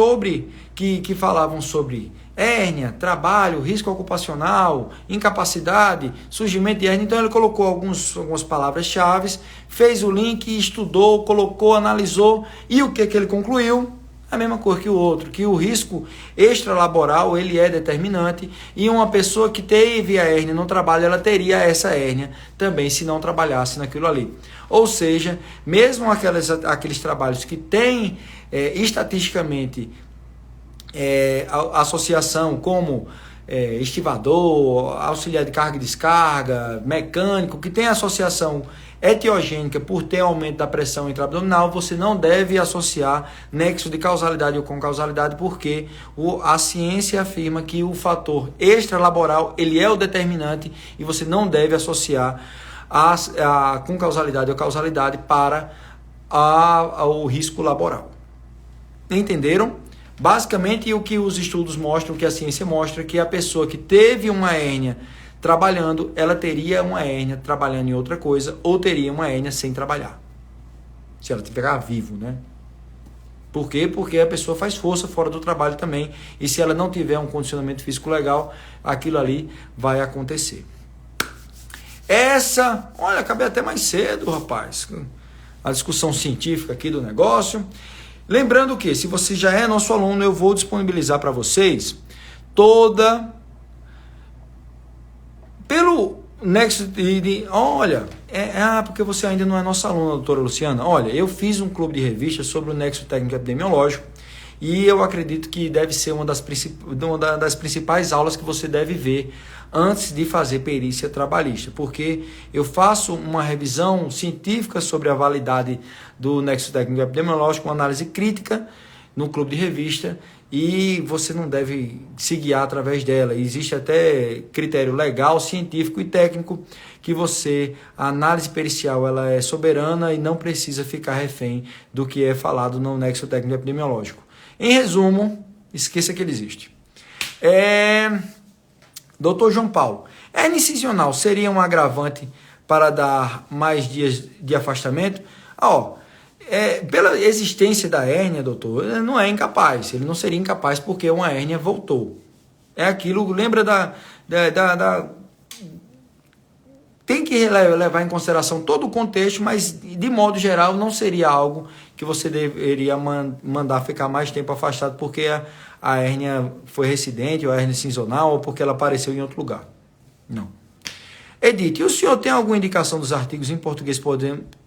que falavam sobre hérnia, trabalho, risco ocupacional, incapacidade, surgimento de hérnia. Então ele colocou algumas palavras-chave, fez o link, estudou, colocou, analisou, e o que ele concluiu? A mesma coisa que o outro, que o risco extralaboral ele é determinante, e uma pessoa que teve a hérnia no trabalho, ela teria essa hérnia também se não trabalhasse naquilo ali. Ou seja, mesmo aqueles trabalhos que têm estatisticamente associação como estivador, auxiliar de carga e descarga, mecânico, que tem associação etiogênica por ter aumento da pressão intraabdominal, você não deve associar nexo de causalidade ou concausalidade, porque a ciência afirma que o fator extralaboral ele é o determinante e você não deve associar a concausalidade ou causalidade para o risco laboral. Entenderam? Basicamente, o que os estudos mostram, o que a ciência mostra, que a pessoa que teve uma hérnia trabalhando, ela teria uma hérnia trabalhando em outra coisa, ou teria uma hérnia sem trabalhar. Se ela ficar vivo, né? Por quê? Porque a pessoa faz força fora do trabalho também, e se ela não tiver um condicionamento físico legal, aquilo ali vai acontecer. Olha, acabei até mais cedo, rapaz, a discussão científica aqui do negócio. Lembrando que, se você já é nosso aluno, eu vou disponibilizar para vocês pelo nexo olha, porque você ainda não é nosso aluno, doutora Luciana. Olha, eu fiz um clube de revistas sobre o nexo técnico epidemiológico, e eu acredito que deve ser uma das principais aulas que você deve ver antes de fazer perícia trabalhista, porque eu faço uma revisão científica sobre a validade do nexo técnico epidemiológico, uma análise crítica no clube de revista, e você não deve se guiar através dela. Existe até critério legal, científico e técnico que a análise pericial ela é soberana e não precisa ficar refém do que é falado no nexo técnico epidemiológico. Em resumo, esqueça que ele existe. Doutor João Paulo, hérnia incisional seria um agravante para dar mais dias de afastamento? Pela existência da hérnia, doutor, ele não é incapaz. Ele não seria incapaz porque uma hérnia voltou. É aquilo, lembra tem que levar em consideração todo o contexto, mas de modo geral não seria algo que você deveria mandar ficar mais tempo afastado porque a hérnia foi recidente, ou a hérnia cinzonal, ou porque ela apareceu em outro lugar. Não. Edith, e o senhor tem alguma indicação dos artigos em português?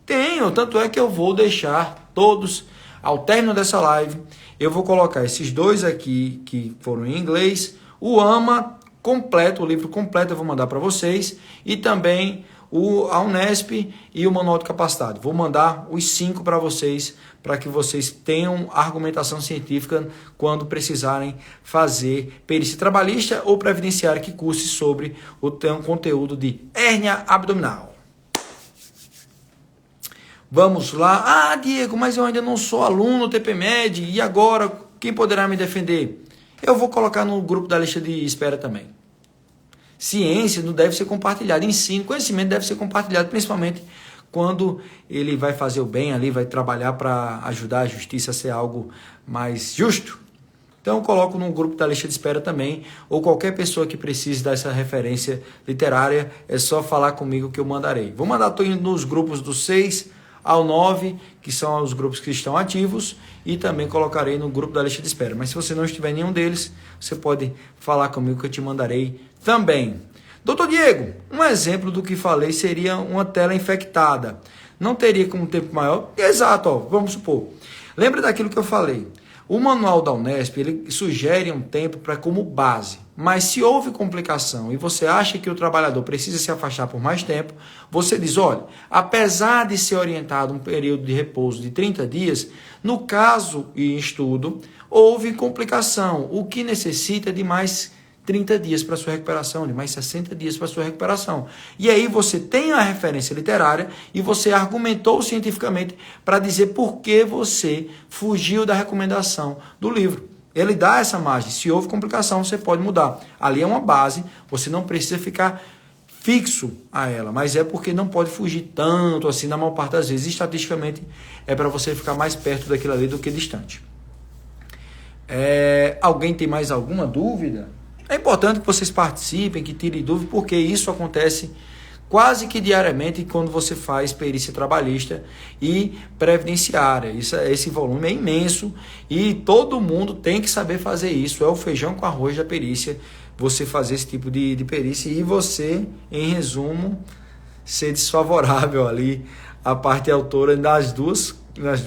Tenho, tanto é que eu vou deixar todos, ao término dessa live, eu vou colocar esses dois aqui que foram em inglês, o AMA completo, o livro completo eu vou mandar para vocês, e também a Unesp e o Manual de Capacidade. Vou mandar os 5 para vocês, para que vocês tenham argumentação científica quando precisarem fazer perícia trabalhista ou previdenciária que curse sobre o conteúdo de hérnia abdominal. Vamos lá. Diego, mas eu ainda não sou aluno do TPMed, e agora quem poderá me defender? Eu vou colocar no grupo da lista de espera também. Ciência não deve ser compartilhada, ensino, conhecimento deve ser compartilhado, principalmente quando ele vai fazer o bem ali, vai trabalhar para ajudar a justiça a ser algo mais justo. Então eu coloco no grupo da lista de espera também, ou qualquer pessoa que precise dessa referência literária, é só falar comigo que eu mandarei. Vou mandar nos grupos do 6 ao 9, que são os grupos que estão ativos, e também colocarei no grupo da lista de espera. Mas se você não estiver em nenhum deles, você pode falar comigo que eu te mandarei também. Doutor Diego, um exemplo do que falei seria uma tela infectada. Não teria como tempo maior? Exato, vamos supor. Lembra daquilo que eu falei. O manual da Unesp, ele sugere um tempo como base. Mas se houve complicação e você acha que o trabalhador precisa se afastar por mais tempo, você diz, olha, apesar de ser orientado um período de repouso de 30 dias, no caso e estudo, houve complicação, o que necessita de mais 30 dias para sua recuperação, de mais 60 dias para sua recuperação. E aí você tem a referência literária e você argumentou cientificamente para dizer por que você fugiu da recomendação do livro. Ele dá essa margem. Se houve complicação, você pode mudar. Ali é uma base, você não precisa ficar fixo a ela, mas é porque não pode fugir tanto assim na maior parte das vezes. Estatisticamente, é para você ficar mais perto daquilo ali do que distante. Alguém tem mais alguma dúvida? É importante que vocês participem, que tirem dúvida, porque isso acontece quase que diariamente quando você faz perícia trabalhista e previdenciária. Esse volume é imenso e todo mundo tem que saber fazer isso. É o feijão com arroz da perícia, você fazer esse tipo de perícia e você, em resumo, ser desfavorável ali à parte autora nas duas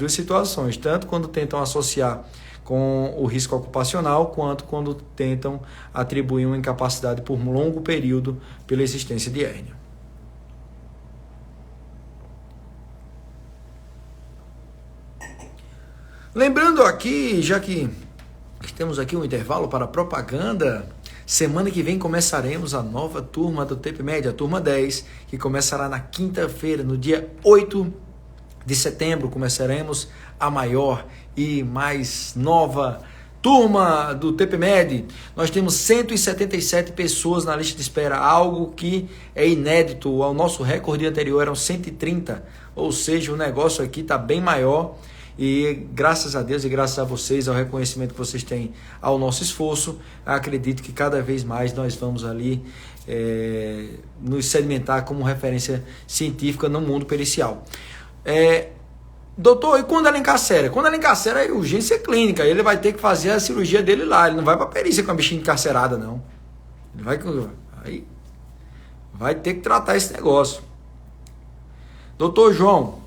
situações, tanto quando tentam associar com o risco ocupacional, quanto quando tentam atribuir uma incapacidade por um longo período pela existência de hérnia. Lembrando aqui, já que temos aqui um intervalo para propaganda, semana que vem começaremos a nova turma do TPMed, a turma 10, que começará na quinta-feira, no dia 8 de setembro, começaremos a maior e mais nova turma do TPMed. Nós temos 177 pessoas na lista de espera, algo que é inédito. O nosso recorde anterior eram 130, ou seja, o negócio aqui está bem maior. E graças a Deus e graças a vocês, ao reconhecimento que vocês têm ao nosso esforço, acredito que cada vez mais nós vamos ali nos sedimentar como referência científica no mundo pericial. Doutor, e quando ela encarcera? Quando ela encarcera é urgência clínica, ele vai ter que fazer a cirurgia dele lá, ele não vai para perícia com a bichinha encarcerada, não. Ele vai ter que tratar esse negócio. Doutor João,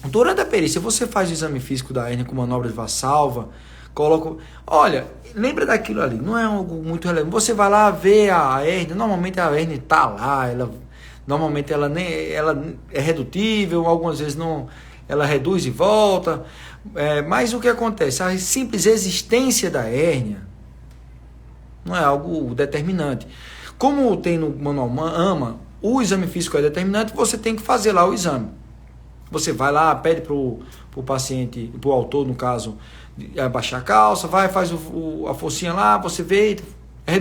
durante a perícia, você faz o exame físico da hérnia com manobra de Valsalva, coloca... Olha, lembra daquilo ali, não é algo muito relevante. Você vai lá ver a hérnia, normalmente a hérnia está lá, normalmente ela é redutível, algumas vezes não, ela reduz e volta, mas o que acontece? A simples existência da hérnia não é algo determinante. Como tem no manual AMA, o exame físico é determinante, você tem que fazer lá o exame. Você vai lá, pede para o paciente, para o autor, no caso, abaixar a calça, faz a forcinha lá, você vê, é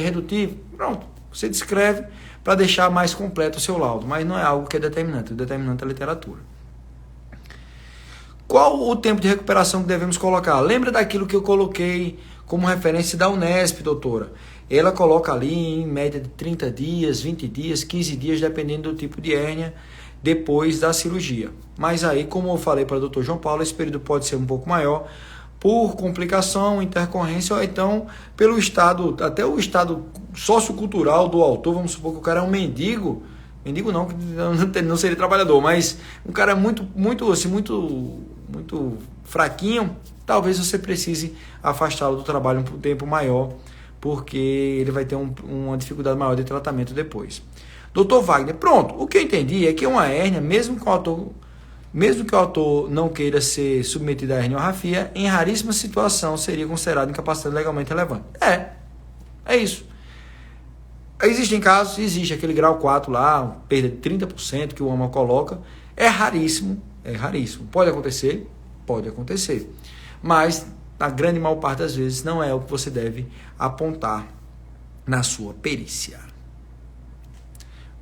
redutivo, pronto. Você descreve para deixar mais completo o seu laudo, mas não é algo que é determinante, o determinante é a literatura. Qual o tempo de recuperação que devemos colocar? Lembra daquilo que eu coloquei como referência da Unesp, doutora. Ela coloca ali em média de 30 dias, 20 dias, 15 dias, dependendo do tipo de hérnia, depois da cirurgia. Mas aí, como eu falei para o doutor João Paulo, esse período pode ser um pouco maior, por complicação, intercorrência, ou então pelo estado, até o estado sociocultural do autor. Vamos supor que o cara é um mendigo não, que não seria trabalhador, mas um cara muito fraquinho, talvez você precise afastá-lo do trabalho por um tempo maior, porque ele vai ter uma dificuldade maior de tratamento depois. Doutor Wagner, pronto, o que eu entendi é que uma hérnia, mesmo que o autor não queira ser submetido à herniorrafia, em raríssima situação seria considerado incapacidade legalmente relevante. É isso. Existem casos, existe aquele grau 4 lá, perda de 30% que o AMA coloca, é raríssimo. Pode acontecer, mas na grande maior parte das vezes não é o que você deve apontar na sua perícia,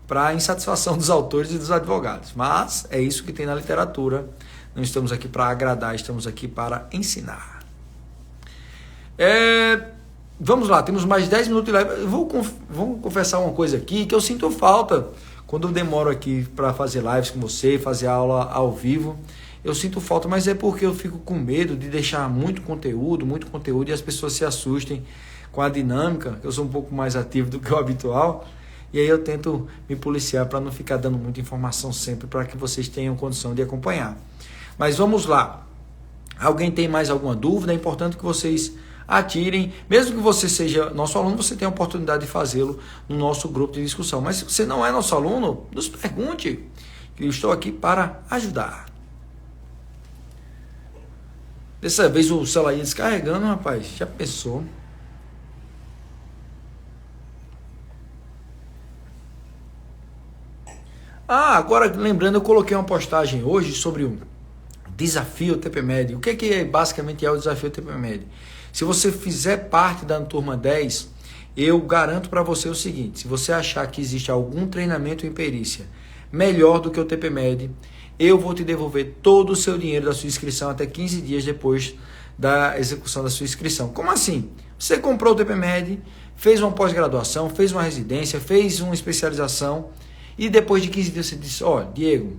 para insatisfação dos autores e dos advogados. Mas é isso que tem na literatura. Não estamos aqui para agradar, estamos aqui para ensinar. Vamos lá, temos mais 10 minutos de live. Vou confessar uma coisa aqui, que eu sinto falta quando eu demoro aqui para fazer lives com você, fazer aula ao vivo. Eu sinto falta, mas é porque eu fico com medo de deixar muito conteúdo e as pessoas se assustem com a dinâmica. Eu sou um pouco mais ativo do que o habitual. E aí eu tento me policiar para não ficar dando muita informação sempre, para que vocês tenham condição de acompanhar. Mas vamos lá. Alguém tem mais alguma dúvida? É importante que vocês atirem. Mesmo que você seja nosso aluno, você tem a oportunidade de fazê-lo no nosso grupo de discussão. Mas se você não é nosso aluno, nos pergunte. Eu estou aqui para ajudar. Dessa vez o celular ia descarregando, rapaz. Já pensou? Agora lembrando, eu coloquei uma postagem hoje sobre o desafio TPMed. O que basicamente é o desafio TPMed? Se você fizer parte da turma 10, eu garanto para você o seguinte: se você achar que existe algum treinamento em perícia melhor do que o TPMed, eu vou te devolver todo o seu dinheiro da sua inscrição até 15 dias depois da execução da sua inscrição. Como assim? Você comprou o TPMed, fez uma pós-graduação, fez uma residência, fez uma especialização, e depois de 15 dias você disse: Diego,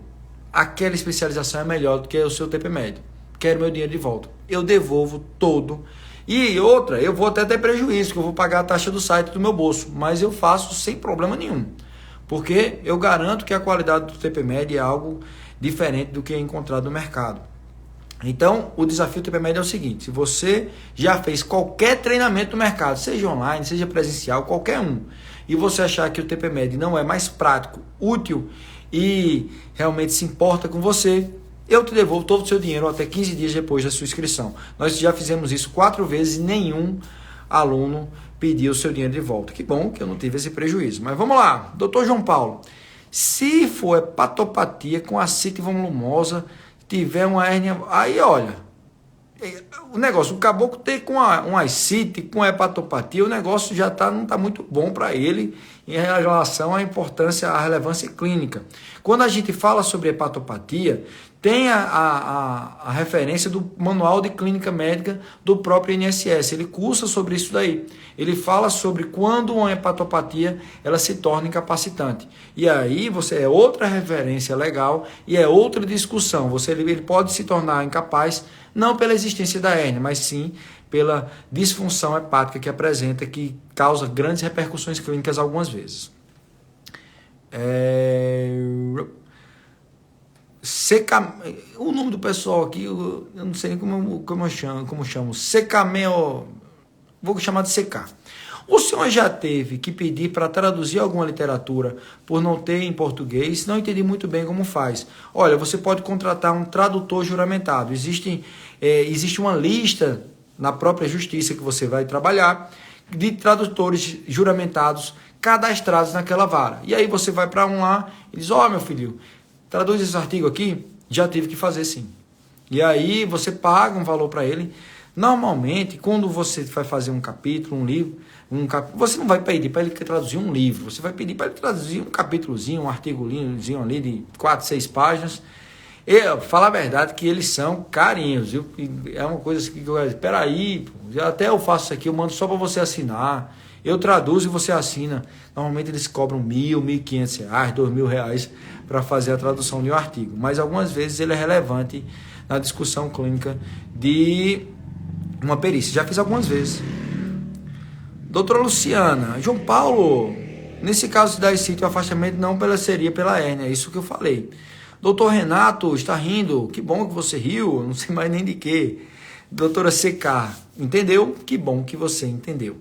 aquela especialização é melhor do que o seu TPMed. Quero meu dinheiro de volta. Eu devolvo todo. E outra, eu vou até ter prejuízo, que eu vou pagar a taxa do site do meu bolso, mas eu faço sem problema nenhum. Porque eu garanto que a qualidade do TPMed é algo diferente do que é encontrado no mercado. Então, o desafio do TPMed é o seguinte: se você já fez qualquer treinamento no mercado, seja online, seja presencial, qualquer um, e você achar que o TPMed não é mais prático, útil e realmente se importa com você, eu te devolvo todo o seu dinheiro até 15 dias depois da sua inscrição. Nós já fizemos isso 4 vezes e nenhum aluno pediu o seu dinheiro de volta. Que bom que eu não tive esse prejuízo. Mas vamos lá, doutor João Paulo. Se for hepatopatia com ascite volumosa, tiver uma hérnia, aí olha, o negócio, o caboclo ter com uma ascite, com hepatopatia, o negócio já não está muito bom para ele em relação à importância, à relevância clínica. Quando a gente fala sobre hepatopatia, tem a referência do Manual de Clínica Médica do próprio INSS. Ele cursa sobre isso daí. Ele fala sobre quando uma hepatopatia ela se torna incapacitante. E aí você é outra referência legal e é outra discussão. Ele pode se tornar incapaz não pela existência da hérnia, mas sim pela disfunção hepática que apresenta, que causa grandes repercussões clínicas algumas vezes. O nome do pessoal aqui, eu não sei nem como eu chamo. Secameo, vou chamar de CK. O senhor já teve que pedir para traduzir alguma literatura por não ter em português? Não entendi muito bem como faz. Olha, você pode contratar um tradutor juramentado. Existe uma lista na própria justiça que você vai trabalhar de tradutores juramentados cadastrados naquela vara. E aí você vai para um lá e diz: meu filho, traduz esse artigo aqui. Já tive que fazer sim. E aí você paga um valor para ele. Normalmente, quando você vai fazer um capítulo, um livro, você não vai pedir para ele traduzir um livro, você vai pedir para ele traduzir um capítulozinho, um artigozinho ali de 4, 6 páginas. Falar a verdade que eles são carinhos, viu? É uma coisa assim que eu espera aí, até eu faço isso aqui, eu mando só para você assinar. Eu traduzo e você assina. Normalmente eles cobram R$1.000, R$1.500, R$2.000 para fazer a tradução de um artigo. Mas algumas vezes ele é relevante na discussão clínica de uma perícia. Já fiz algumas vezes. Doutora Luciana, João Paulo, nesse caso de dar sítio, o afastamento não seria pela hérnia, é isso que eu falei. Doutor Renato, está rindo? Que bom que você riu, não sei mais nem de quê. Doutora CK, entendeu? Que bom que você entendeu.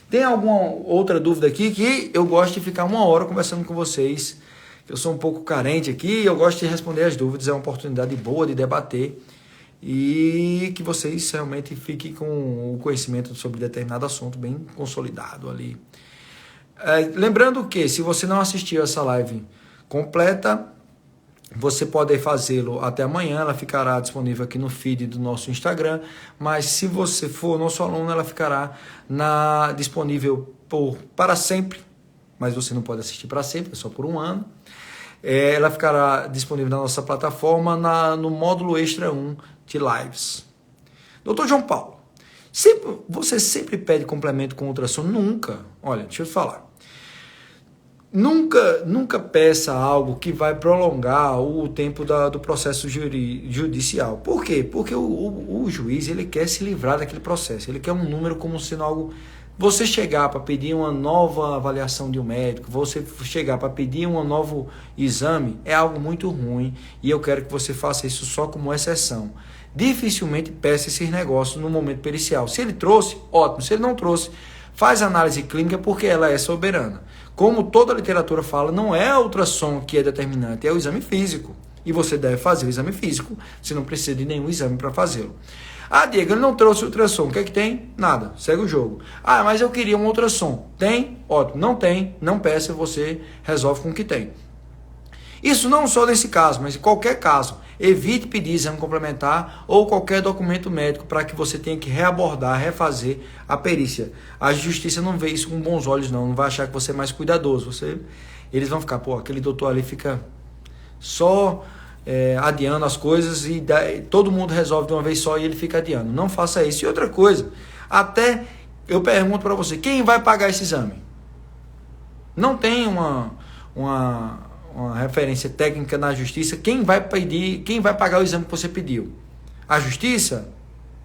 Tem alguma outra dúvida aqui que eu gosto de ficar 1 hora conversando com vocês. Eu sou um pouco carente aqui, eu gosto de responder as dúvidas, é uma oportunidade boa de debater e que vocês realmente fiquem com o conhecimento sobre determinado assunto bem consolidado ali. Lembrando que se você não assistiu essa live completa, você pode fazê-lo até amanhã, ela ficará disponível aqui no feed do nosso Instagram, mas se você for nosso aluno, ela ficará disponível para sempre, mas você não pode assistir para sempre, é só por 1 ano. Ela ficará disponível na nossa plataforma no módulo extra 1 de lives. Doutor João Paulo, você sempre pede complemento com ultrassom? Nunca. Olha, deixa eu te falar. Nunca peça algo que vai prolongar o tempo do processo judicial. Por quê? Porque o juiz ele quer se livrar daquele processo. Ele quer um número como sendo algo... Você chegar para pedir uma nova avaliação de um médico, você chegar para pedir um novo exame, é algo muito ruim. E eu quero que você faça isso só como exceção. Dificilmente peça esses negócios no momento pericial. Se ele trouxe, ótimo. Se ele não trouxe, faz análise clínica porque ela é soberana. Como toda a literatura fala, não é o ultrassom que é determinante, é o exame físico. E você deve fazer o exame físico, você não precisa de nenhum exame para fazê-lo. Ah, Diego, ele não trouxe o ultrassom, o que é que tem? Nada, segue o jogo. Ah, mas eu queria um ultrassom. Tem? Ótimo. Não tem, não peça, você resolve com o que tem. Isso não só nesse caso, mas em qualquer caso. Evite pedir exame complementar ou qualquer documento médico para que você tenha que reabordar, refazer a perícia. A justiça não vê isso com bons olhos, não vai achar que você é mais cuidadoso. Eles vão ficar, aquele doutor ali fica só adiando as coisas e todo mundo resolve de uma vez só e ele fica adiando. Não faça isso. E outra coisa, até eu pergunto para você, quem vai pagar esse exame? Não tem uma referência técnica na justiça, quem vai pagar o exame que você pediu? A justiça?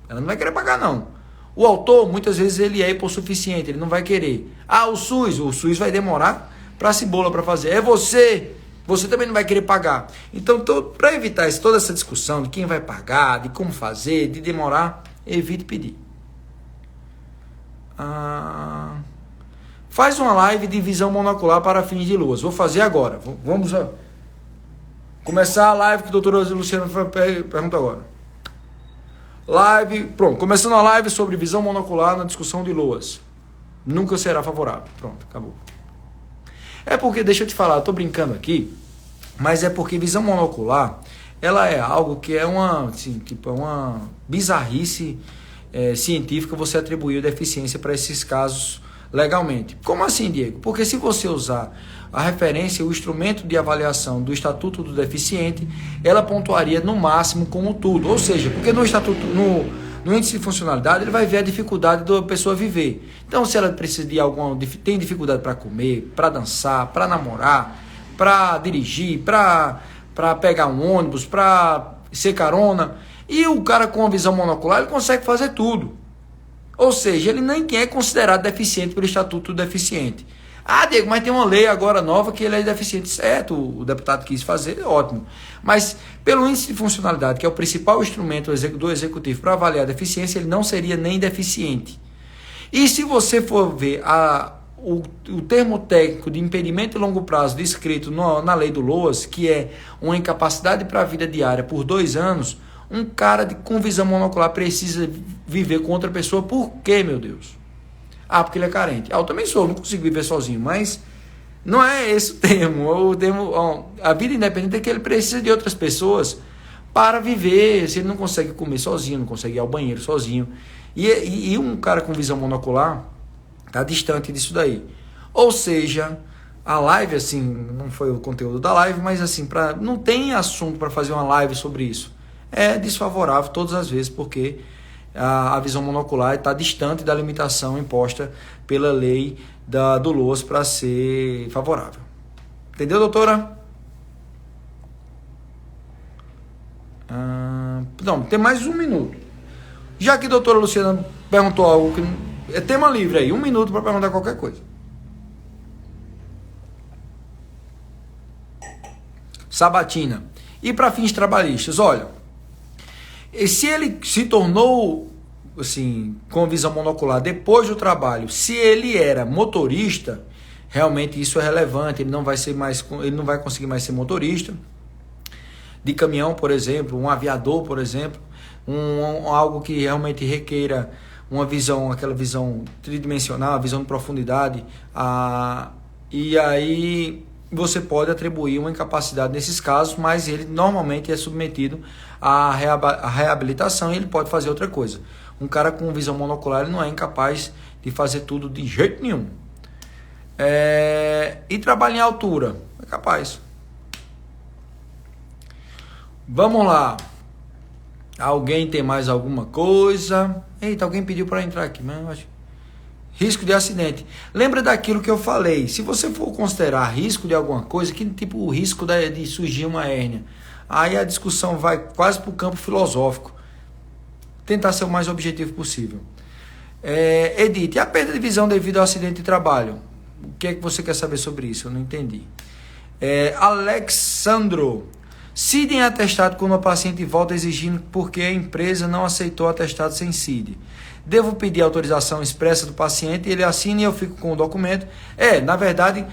Ela não vai querer pagar, não. O autor, muitas vezes, ele é hipossuficiente, ele não vai querer. Ah, o SUS vai demorar para cibola para fazer. É você também não vai querer pagar. Então, para evitar toda essa discussão de quem vai pagar, de como fazer, de demorar, evite pedir. Faz uma live de visão monocular para fins de luas. Vou fazer agora. Vamos começar a live que o doutor Luciano pergunta agora. Live, pronto. Começando a live sobre visão monocular na discussão de luas. Nunca será favorável. Pronto, acabou. É porque, deixa eu te falar, eu tô brincando aqui, mas é porque visão monocular, ela é algo que é uma bizarrice científica você atribuir deficiência para esses casos legalmente. Como assim, Diego? Porque se você usar a referência, o instrumento de avaliação do Estatuto do Deficiente, ela pontuaria no máximo como tudo. Ou seja, porque no Estatuto, no índice de funcionalidade, ele vai ver a dificuldade da pessoa viver. Então, se ela precisa de tem dificuldade para comer, para dançar, para namorar, para dirigir, para pegar um ônibus, para ser carona, e o cara com a visão monocular, ele consegue fazer tudo. Ou seja, ele nem é considerado deficiente pelo Estatuto do Deficiente. Ah, Diego, mas tem uma lei agora nova que ele é deficiente. Certo, o deputado quis fazer, ótimo. Mas pelo índice de funcionalidade, que é o principal instrumento do executivo para avaliar a deficiência, ele não seria nem deficiente. E se você for ver o termo técnico de impedimento de longo prazo descrito na lei do LOAS, que é uma incapacidade para a vida diária por 2 anos, um cara com visão monocular precisa viver com outra pessoa. Por quê, meu Deus? Ah, porque ele é carente. Eu também sou, não consigo viver sozinho, mas não é esse o termo. A vida independente é que ele precisa de outras pessoas para viver. Se ele não consegue comer sozinho, não consegue ir ao banheiro sozinho. E um cara com visão monocular está distante disso daí. Ou seja, A live, assim, não foi o conteúdo da live, mas assim, não tem assunto para fazer uma live sobre isso. É desfavorável todas as vezes, porque a visão monocular está distante da limitação imposta pela lei do LOAS para ser favorável. Entendeu, doutora? Não, tem mais um minuto. Já que a doutora Luciana perguntou algo que é tema livre aí, 1 minuto para perguntar qualquer coisa. Sabatina. E para fins trabalhistas, olha, se ele se tornou assim, com visão monocular depois do trabalho, se ele era motorista, realmente isso é relevante, ele não vai conseguir mais ser motorista de caminhão, por exemplo, um aviador, por exemplo, algo que realmente requeira uma visão, aquela visão tridimensional, visão de profundidade, e aí você pode atribuir uma incapacidade nesses casos, mas ele normalmente é submetido à reabilitação e ele pode fazer outra coisa. Um cara com visão monocular ele não é incapaz de fazer tudo de jeito nenhum. E trabalho em altura, é capaz. Vamos lá. Alguém tem mais alguma coisa? Eita, alguém pediu para entrar aqui, mas eu acho. Risco de acidente. Lembra daquilo que eu falei. Se você for considerar risco de alguma coisa, que tipo o risco de surgir uma hérnia, aí a discussão vai quase para o campo filosófico. Tentar ser o mais objetivo possível. Edith, e a perda de visão devido ao acidente de trabalho? O que é que você quer saber sobre isso? Eu não entendi. Alexandro, CID em atestado quando o paciente volta exigindo porque a empresa não aceitou atestado sem CID. Devo pedir autorização expressa do paciente, ele assina e eu fico com o documento. Na verdade,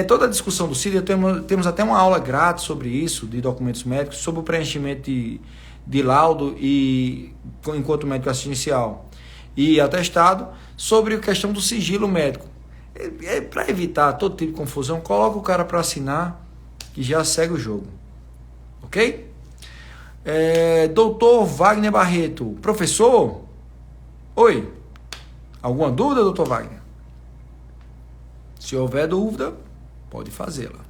toda a discussão do CID, temos até uma aula grátis sobre isso, de documentos médicos, sobre o preenchimento de laudo e enquanto médico assistencial e atestado, sobre a questão do sigilo médico. Para evitar todo tipo de confusão, coloca o cara para assinar e já segue o jogo. Ok? Doutor Wagner Barreto, professor? Oi, alguma dúvida, doutor Wagner? Se houver dúvida, pode fazê-la.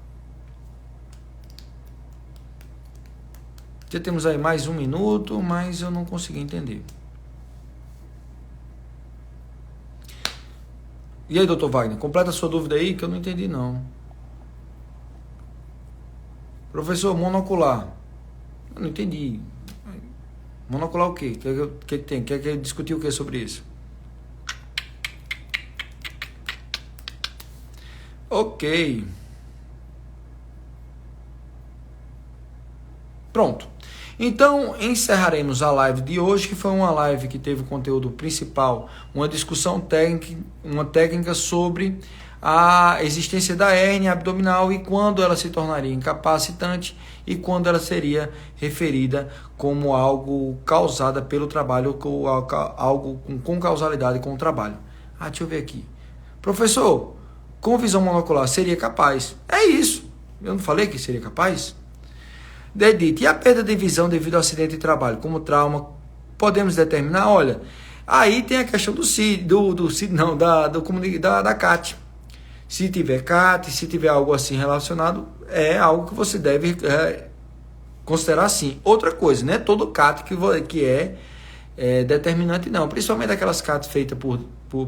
Já temos aí mais 1 minuto, mas eu não consegui entender. E aí, doutor Wagner, completa a sua dúvida aí, que eu não entendi não. Professor, monocular. Eu não entendi. Monocular o quê? O que tem? Quer discutir o que sobre isso? Ok. Pronto. Então, encerraremos a live de hoje, que foi uma live que teve o conteúdo principal, uma discussão técnica sobre a existência da hérnia abdominal e quando ela se tornaria incapacitante e quando ela seria referida como algo causada pelo trabalho, ou algo com causalidade com o trabalho. Deixa eu ver aqui. Professor, com visão monocular seria capaz? É isso. Eu não falei que seria capaz? Edith, e a perda de visão devido ao acidente de trabalho, como trauma, podemos determinar? Olha, aí tem a questão do CID, da CAT. Se tiver CAT, se tiver algo assim relacionado, é algo que você deve considerar sim. Outra coisa, não é todo CAT que é determinante não, principalmente aquelas CAT feitas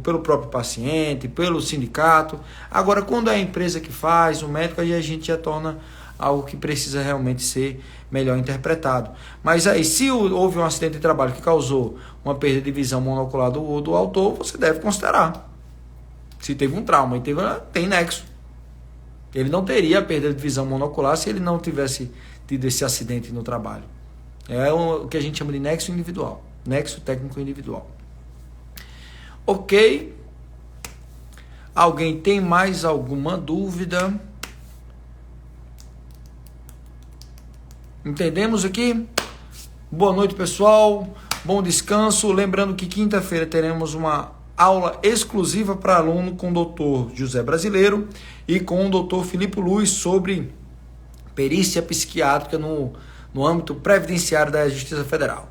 pelo próprio paciente, pelo sindicato. Agora, quando é a empresa que faz, o médico, aí a gente já torna algo que precisa realmente ser melhor interpretado. Mas aí, se houve um acidente de trabalho que causou uma perda de visão monocular do autor, você deve considerar. Se teve um trauma e tem nexo. Ele não teria a perda de visão monocular se ele não tivesse tido esse acidente no trabalho. É o que a gente chama de nexo individual. Nexo técnico individual. Ok. Alguém tem mais alguma dúvida? Entendemos aqui? Boa noite, pessoal. Bom descanso. Lembrando que quinta-feira teremos uma aula exclusiva para aluno com o doutor José Brasileiro e com o doutor Filipe Luz sobre perícia psiquiátrica no âmbito previdenciário da Justiça Federal.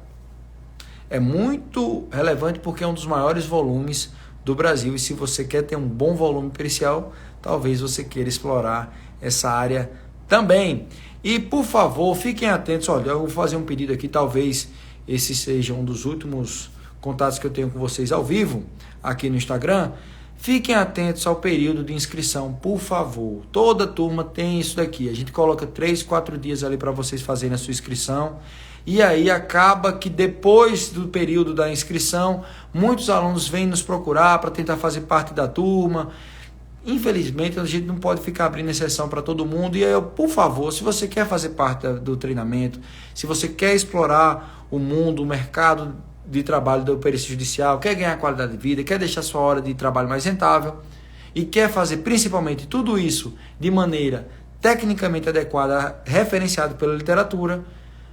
É muito relevante porque é um dos maiores volumes do Brasil e se você quer ter um bom volume pericial, talvez você queira explorar essa área também. E, por favor, fiquem atentos. Olha, eu vou fazer um pedido aqui, talvez esse seja um dos últimos contatos que eu tenho com vocês ao vivo, aqui no Instagram. Fiquem atentos ao período de inscrição, por favor. Toda turma tem isso daqui. A gente coloca 3, 4 dias ali para vocês fazerem a sua inscrição. E aí acaba que depois do período da inscrição, muitos alunos vêm nos procurar para tentar fazer parte da turma. Infelizmente, a gente não pode ficar abrindo exceção para todo mundo. E aí, por favor, se você quer fazer parte do treinamento, se você quer explorar o mundo, o mercado de trabalho do perícia judicial, quer ganhar qualidade de vida, quer deixar sua hora de trabalho mais rentável e quer fazer principalmente tudo isso de maneira tecnicamente adequada, referenciado pela literatura,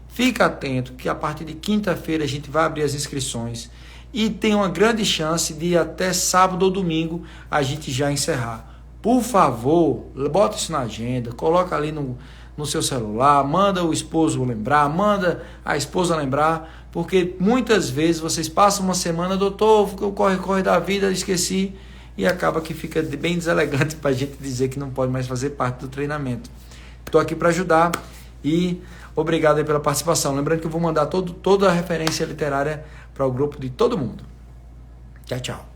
fica atento que a partir de quinta-feira a gente vai abrir as inscrições e tem uma grande chance de até sábado ou domingo a gente já encerrar. Por favor, bota isso na agenda, coloca ali no seu celular, manda o esposo lembrar, manda a esposa lembrar, porque muitas vezes vocês passam uma semana, doutor, corre da vida, esqueci, e acaba que fica bem deselegante para a gente dizer que não pode mais fazer parte do treinamento. Estou aqui para ajudar e obrigado aí pela participação. Lembrando que eu vou mandar toda a referência literária para o grupo de todo mundo. Tchau, tchau.